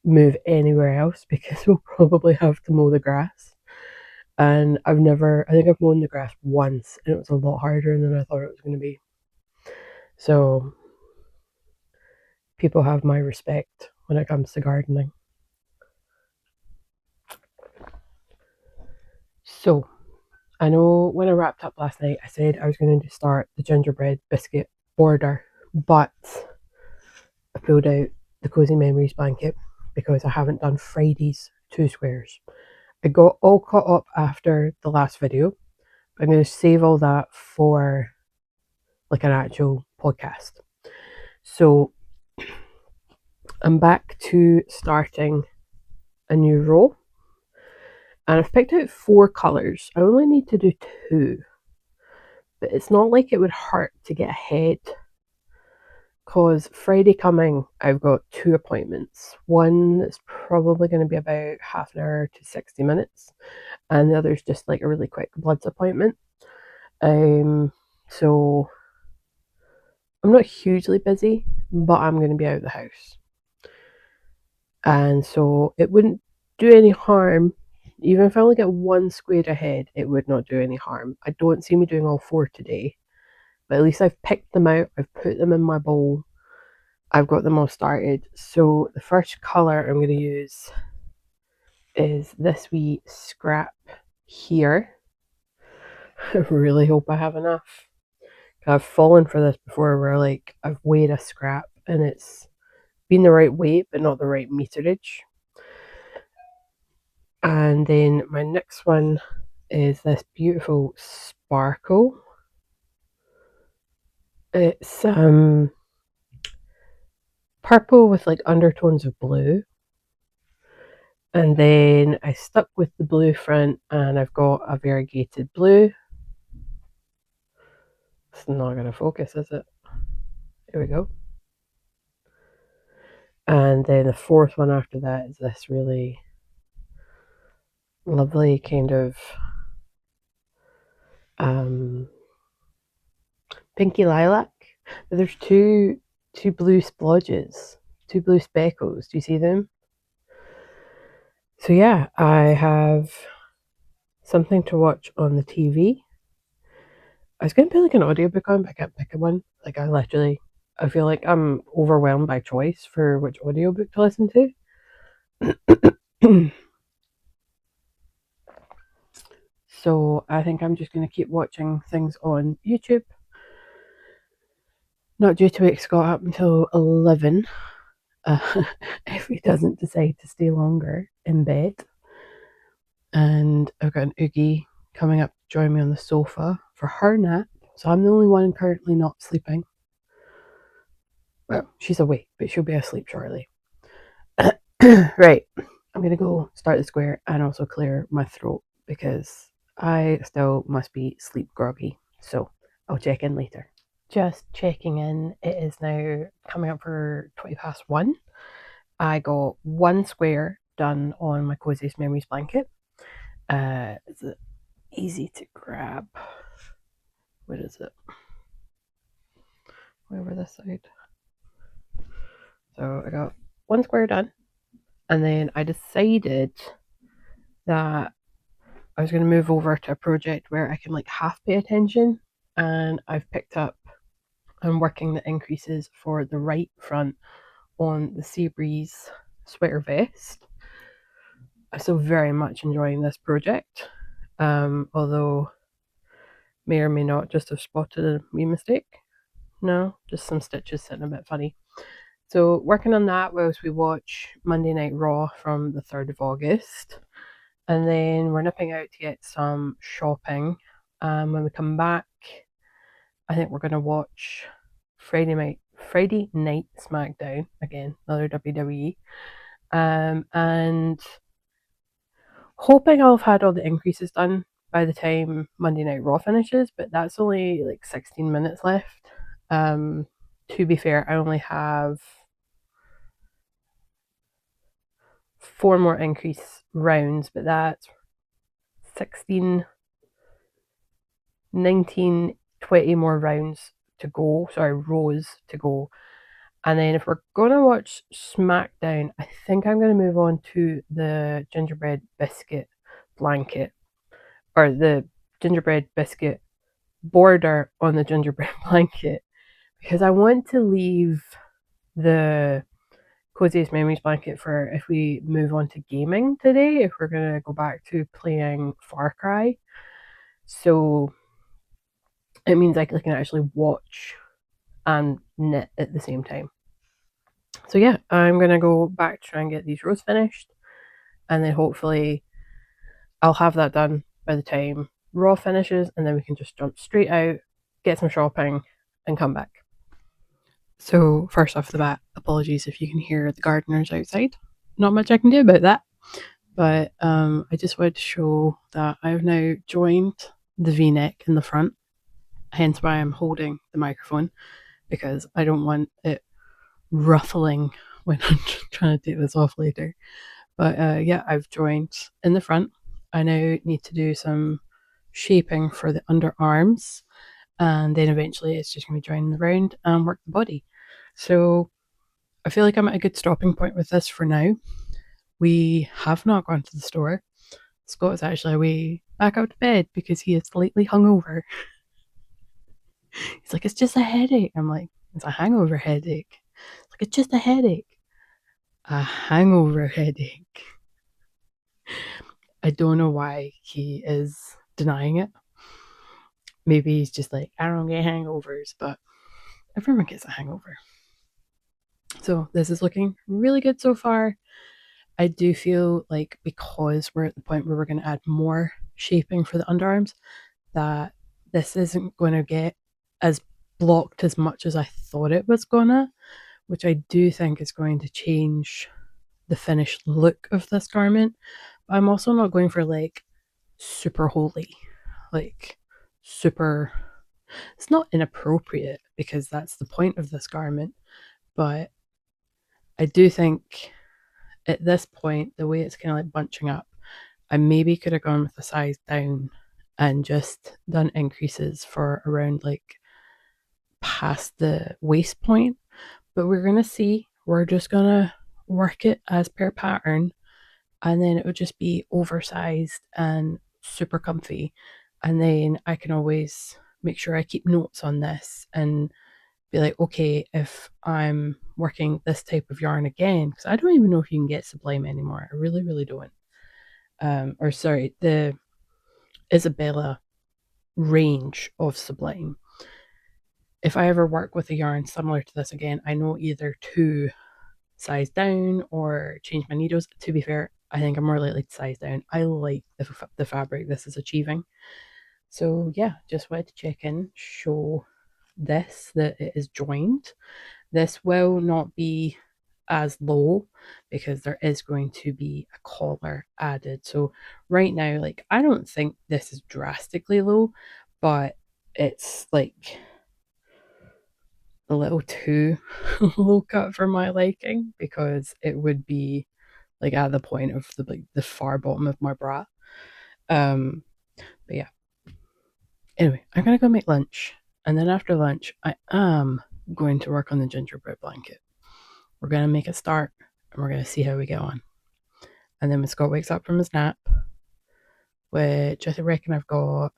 move anywhere else because we'll probably have to mow the grass. And I think I've mown the grass once and it was a lot harder than I thought it was going to be. So people have my respect when it comes to gardening. So I know when I wrapped up last night, I said I was going to start the gingerbread biscuit border, but I pulled out the Cozy Memories blanket because I haven't done Friday's 2 squares. I got all caught up after the last video. I'm going to save all that for like an actual podcast. So I'm back to starting a new row. And I've picked out 4 colours. I only need to do 2. But it's not like it would hurt to get ahead. Because Friday coming, I've got 2 appointments. One that's probably going to be about half an hour to 60 minutes. And the other's just like a really quick bloods appointment. So I'm not hugely busy, but I'm going to be out of the house. And so it wouldn't do any harm. Even if I only get 1 square ahead, it would not do any harm. I don't see me doing all 4 today. But at least I've picked them out. I've put them in my bowl. I've got them all started. So the first colour I'm going to use is this wee scrap here. I really hope I have enough. I've fallen for this before where like I've weighed a scrap and it's been the right weight but not the right meterage. And then my next one is this beautiful sparkle. It's purple with like undertones of blue. And then I stuck with the blue front and I've got a variegated blue. It's not going to focus, is it? Here we go. And then the 4th one after that is this really lovely kind of pinky lilac. But there's two blue splodges, 2 blue speckles. Do you see them? So yeah, I have something to watch on the TV. I was going to put like an audiobook on, but I can't pick one. Like I feel like I'm overwhelmed by choice for which audiobook to listen to. So I think I'm just going to keep watching things on YouTube. Not due to wake Scott up until 11, if he doesn't decide to stay longer in bed. And I've got an Oogie coming up to join me on the sofa for her nap. So I'm the only one currently not sleeping. Well, she's awake, but she'll be asleep shortly. Right, I'm going to go start the square and also clear my throat because I still must be sleep groggy. So I'll check in later. Just checking in. It is now coming up for 1:20. I got 1 square done on my Coziest Memories blanket. Is it easy to grab? What is it? Over this side. So I got 1 square done. And then I decided that I was going to move over to a project where I can like half pay attention. And I've picked up and working the increases for the right front on the Sea Breeze sweater vest. I'm still very much enjoying this project, although may or may not just have spotted a wee mistake. No, just some stitches sitting a bit funny. So working on that whilst we watch Monday Night Raw from the 3rd of August. And then we're nipping out to get some shopping. When we come back, I think we're going to watch Friday Night SmackDown again, another WWE, and hoping I'll have had all the increases done by the time Monday Night Raw finishes. But that's only like 16 minutes left to to be fair, I only have 4 more increase rounds, but that's 16, 19, 20 more rows to go. And then if we're gonna watch SmackDown, I think I'm gonna move on to the gingerbread biscuit blanket, or the gingerbread biscuit border on the gingerbread blanket, because I want to leave the coziest memories blanket for if we move on to gaming today, if we're going to go back to playing Far Cry. So it means I can actually watch and knit at the same time. So yeah, I'm going to go back to try and get these rows finished, and then hopefully I'll have that done by the time Raw finishes, and then we can just jump straight out, get some shopping, and come back. So first off the bat, apologies if you can hear the gardeners outside. Not much I can do about that. But I just wanted to show that I've now joined the V-neck in the front, hence why I'm holding the microphone, because I don't want it ruffling when I'm trying to take this off later. But yeah, I've joined in the front. I now need to do some shaping for the underarms, and then eventually it's just going to be joining the round and work the body. So I feel like I'm at a good stopping point with this for now. We have not gone to the store. Scott's actually away back out to bed because he is slightly hungover. He's like, it's just a headache. I'm like, it's a hangover headache. It's like, it's just a headache. A hangover headache. I don't know why he is denying it. Maybe he's just like, I don't get hangovers, but everyone gets a hangover. So this is looking really good so far. I do feel like because we're at the point where we're going to add more shaping for the underarms, that this isn't going to get as blocked as much as I thought it was gonna, which I do think is going to change the finished look of this garment. But I'm also not going for like super holy, like super. It's not inappropriate because that's the point of this garment, but I do think at this point, the way it's kind of like bunching up, I maybe could have gone with a size down and just done increases for around like past the waist point. But we're going to see. We're just going to work it as per pattern, and then it would just be oversized and super comfy. And then I can always make sure I keep notes on this and be like, okay, if I'm working this type of yarn again, because I don't even know if you can get Sublime anymore. I really, really don't. Or sorry, the Isabella range of Sublime. If I ever work with a yarn similar to this again, I know either to size down or change my needles. To be fair, I think I'm more likely to size down. I like the fabric this is achieving. So yeah, just wanted to check in, show this that it is joined. This will not be as low because there is going to be a collar added. So right now, like I don't think this is drastically low, but it's like a little too low cut for my liking because it would be like at the point of the far bottom of my bra. But yeah. Anyway, I'm gonna go make lunch, and then after lunch, I am going to work on the gingerbread blanket. We're gonna make a start, and we're gonna see how we get on. And then when Scott wakes up from his nap, which I reckon I've got,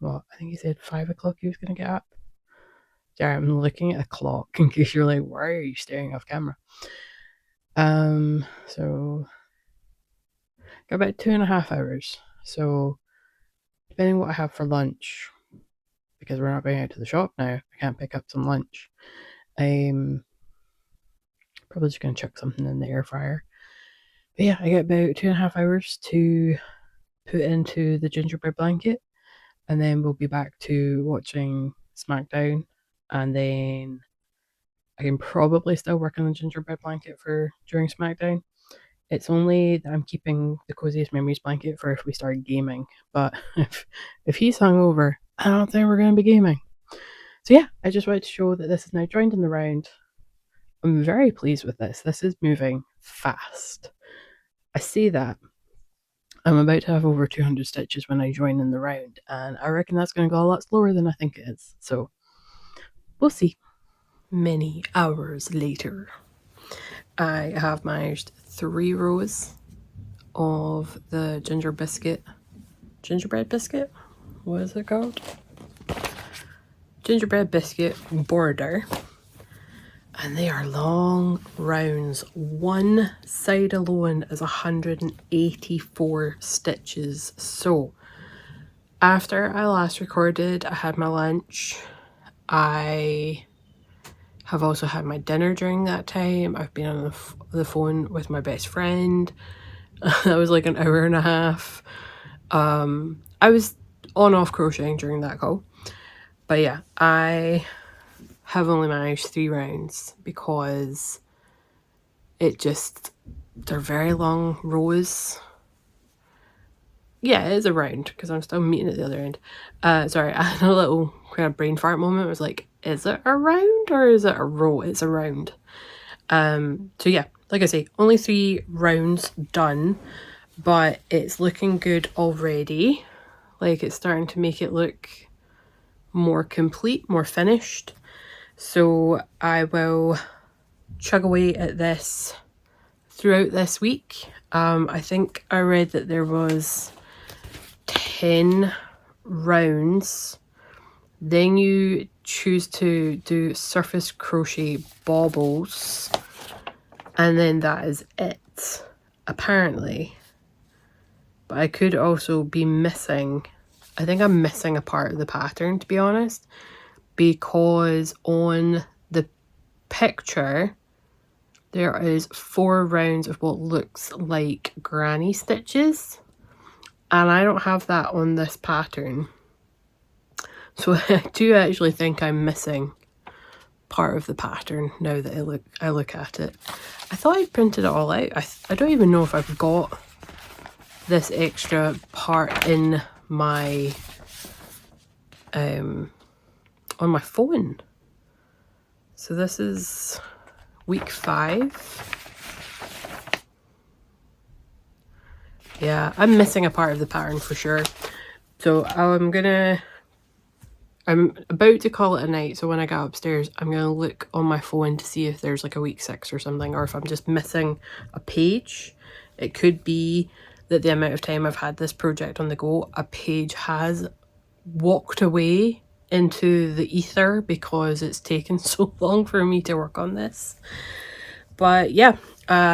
well, I think he said 5 o'clock he was gonna get up. Sorry, I'm looking at a clock in case you're like, why are you staring off camera? So got about 2.5 hours. So depending what I have for lunch, because we're not going out to the shop now, I can't pick up some lunch. I'm probably just gonna chuck something in the air fryer. But yeah, I get about 2.5 hours to put into the gingerbread blanket, and then we'll be back to watching SmackDown, and then I can probably still work on the gingerbread blanket for during SmackDown. It's only that I'm keeping the coziest memories blanket for if we start gaming. But if he's hungover, I don't think we're gonna be gaming. So yeah, I just wanted to show that this is now joined in the round. I'm very pleased with this. This is moving fast. I say that. I'm about to have over 200 stitches when I join in the round, and I reckon that's going to go a lot slower than I think it is. So we'll see. Many hours later, I have managed 3 rows of the gingerbread biscuit, what is it called? Gingerbread biscuit border, and they are long rounds. One side alone is 184 stitches. So after I last recorded, I had my lunch. I have also had my dinner during that time. I've been on the phone with my best friend. That was like an hour and a half. I was on off crocheting during that call. But yeah, I have only managed 3 rounds because they're very long rows. Yeah, it is a round because I'm still meeting at the other end. Sorry, I had a little kind of brain fart moment. I was like, is it a round or is it a row? It's a round. So yeah, like I say, only 3 rounds done, but it's looking good already. Like, it's starting to make it look more complete, more finished. So I will chug away at this throughout this week. I think I read that there was 10 rounds. Then you choose to do surface crochet baubles, and then that is it, apparently. But I could also be missing, I think I'm missing a part of the pattern, to be honest, because on the picture there is 4 rounds of what looks like granny stitches, and I don't have that on this pattern. So I do actually think I'm missing part of the pattern now that I look at it. I thought I printed it all out. I don't even know if I've got this extra part in my on my phone. So this is week 5. Yeah, I'm missing a part of the pattern for sure. So I'm about to call it a night, so when I get upstairs, I'm going to look on my phone to see if there's like a week 6 or something, or if I'm just missing a page. It could be that the amount of time I've had this project on the go, a page has walked away into the ether because it's taken so long for me to work on this. But yeah,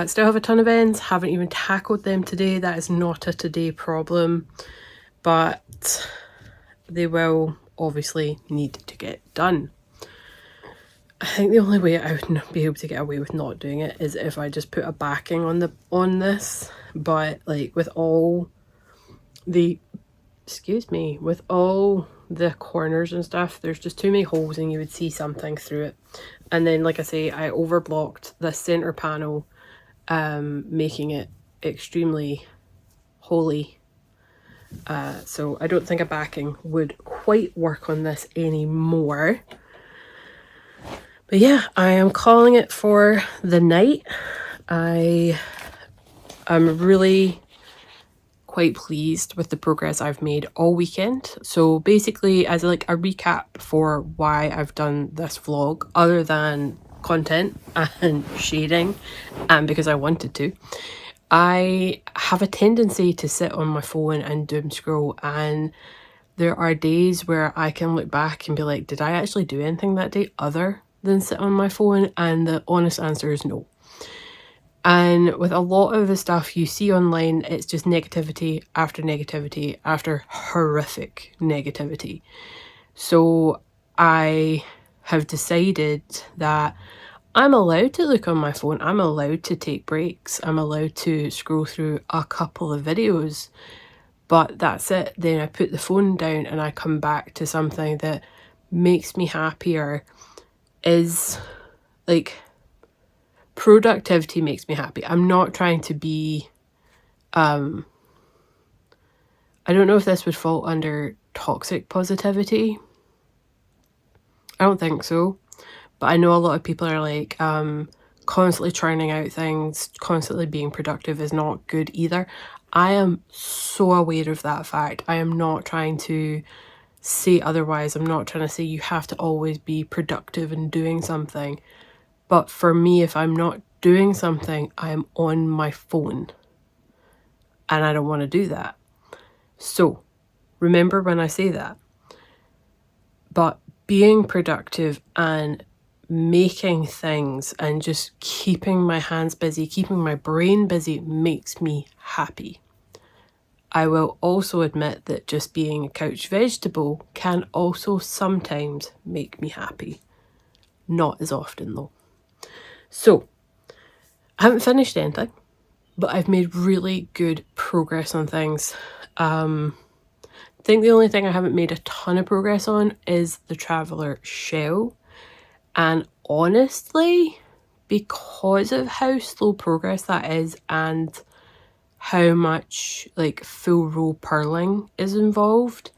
still have a ton of ends, haven't even tackled them today. That is not a today problem, but they will obviously need to get done. I think the only way I would not be able to get away with not doing it is if I just put a backing on this, but like with all the corners and stuff, there's just too many holes and you would see something through it. And then, like I say, I overblocked the center panel, making it extremely holy. So I don't think a backing would quite work on this anymore. But yeah, I am calling it for the night. I'm really quite pleased with the progress I've made all weekend. So basically, as like a recap for why I've done this vlog, other than content and shading, and because I wanted to, I have a tendency to sit on my phone and doom scroll, and there are days where I can look back and be like, did I actually do anything that day other than sit on my phone? And the honest answer is no. And with a lot of the stuff you see online, it's just negativity after horrific negativity. So I have decided that I'm allowed to look on my phone. I'm allowed to take breaks. I'm allowed to scroll through a couple of videos, but that's it. Then I put the phone down and I come back to something that makes me happier. Is like, productivity makes me happy. I'm not trying to be, I don't know if this would fall under toxic positivity. I don't think so. But I know a lot of people are like, constantly churning out things, constantly being productive is not good either. I am so aware of that fact. I am not trying to say otherwise. I'm not trying to say you have to always be productive and doing something. But for me, if I'm not doing something, I'm on my phone. And I don't want to do that. So remember when I say that. But being productive and making things and just keeping my hands busy, keeping my brain busy makes me happy. I will also admit that just being a couch vegetable can also sometimes make me happy. Not as often though. So, I haven't finished anything, but I've made really good progress on things. I think the only thing I haven't made a ton of progress on is the Traveller shell. And honestly, because of how slow progress that is and how much like full row purling is involved,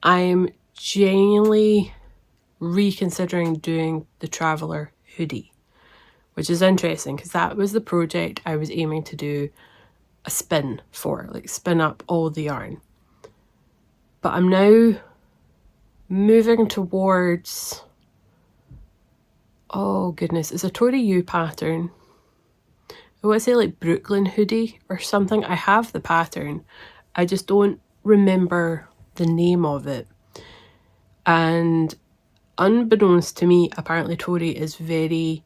I'm genuinely reconsidering doing the Traveller hoodie, which is interesting because that was the project I was aiming to do a spin for, like spin up all the yarn. But I'm now moving towards, oh goodness, it's a Tori U pattern. I want to say like Brooklyn hoodie or something. I have the pattern. I just don't remember the name of it. And unbeknownst to me, apparently Tori is very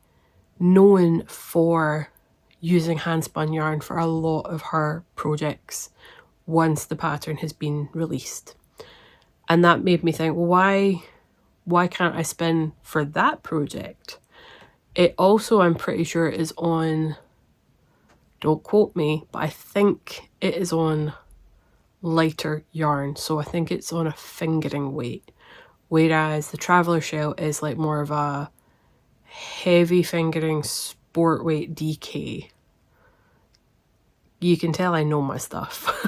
known for using hand-spun yarn for a lot of her projects once the pattern has been released. And that made me think, well, why can't I spin for that project? It also, I'm pretty sure, is on, don't quote me, but I think it is on lighter yarn. So I think it's on a fingering weight. Whereas the Traveller shell is like more of a heavy fingering sport weight DK. You can tell I know my stuff.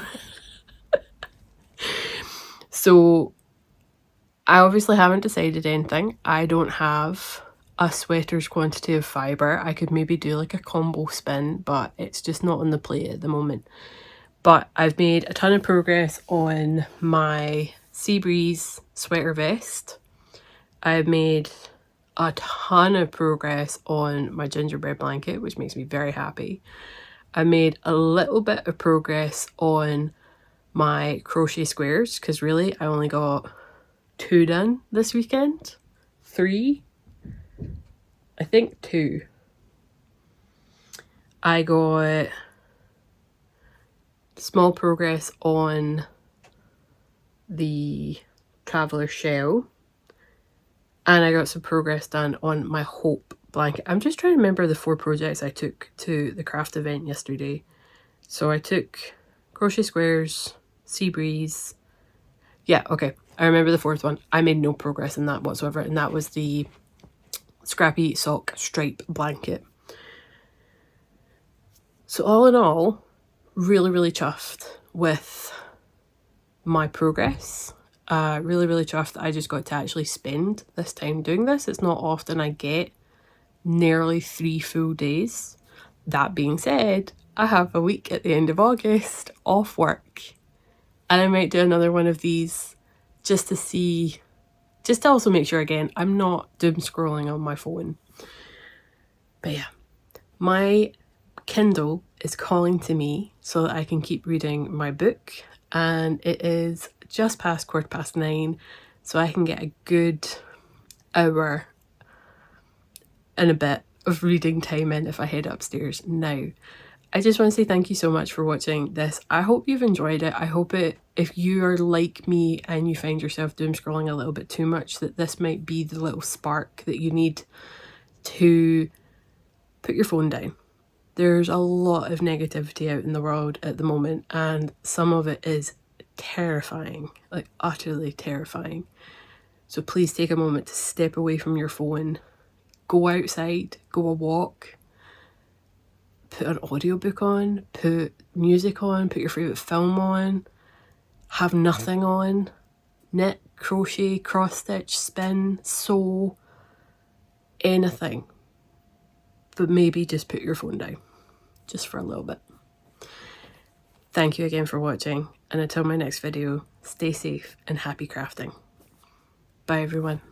So I obviously haven't decided anything. I don't have a sweater's quantity of fibre. I could maybe do like a combo spin, but it's just not on the plate at the moment. But I've made a ton of progress on my Sea Breeze sweater vest. I've made a ton of progress on my gingerbread blanket, which makes me very happy. I made a little bit of progress on my crochet squares because really I only got 2 done this weekend. 3? I think 2. I got small progress on the Traveller shell, and I got some progress done on my Hope blanket. I'm just trying to remember the 4 projects I took to the craft event yesterday. So I took crochet squares, Sea Breeze. Yeah, okay. I remember the 4th one. I made no progress in that whatsoever, and that was the Scrappy Sock Stripe blanket. So all in all, really, really chuffed with my progress. Really, really chuffed that I just got to actually spend this time doing this. It's not often I get nearly 3 full days. That being said, I have a week at the end of August off work, and I might do another one of these just to see, just to also make sure again I'm not doom scrolling on my phone. But yeah, my Kindle is calling to me so that I can keep reading my book, and it is just past 9:15, so I can get a good hour and a bit of reading time in if I head upstairs now. I just want to say thank you so much for watching this. I hope you've enjoyed it. I hope if you are like me and you find yourself doom scrolling a little bit too much, that this might be the little spark that you need to put your phone down. There's a lot of negativity out in the world at the moment, and some of it is terrifying, like utterly terrifying. So please take a moment to step away from your phone, go outside, go a walk, put an audiobook on, put music on, put your favourite film on, have nothing on, knit, crochet, cross stitch, spin, sew, anything. But maybe just put your phone down, just for a little bit. Thank you again for watching, and until my next video, stay safe and happy crafting. Bye everyone.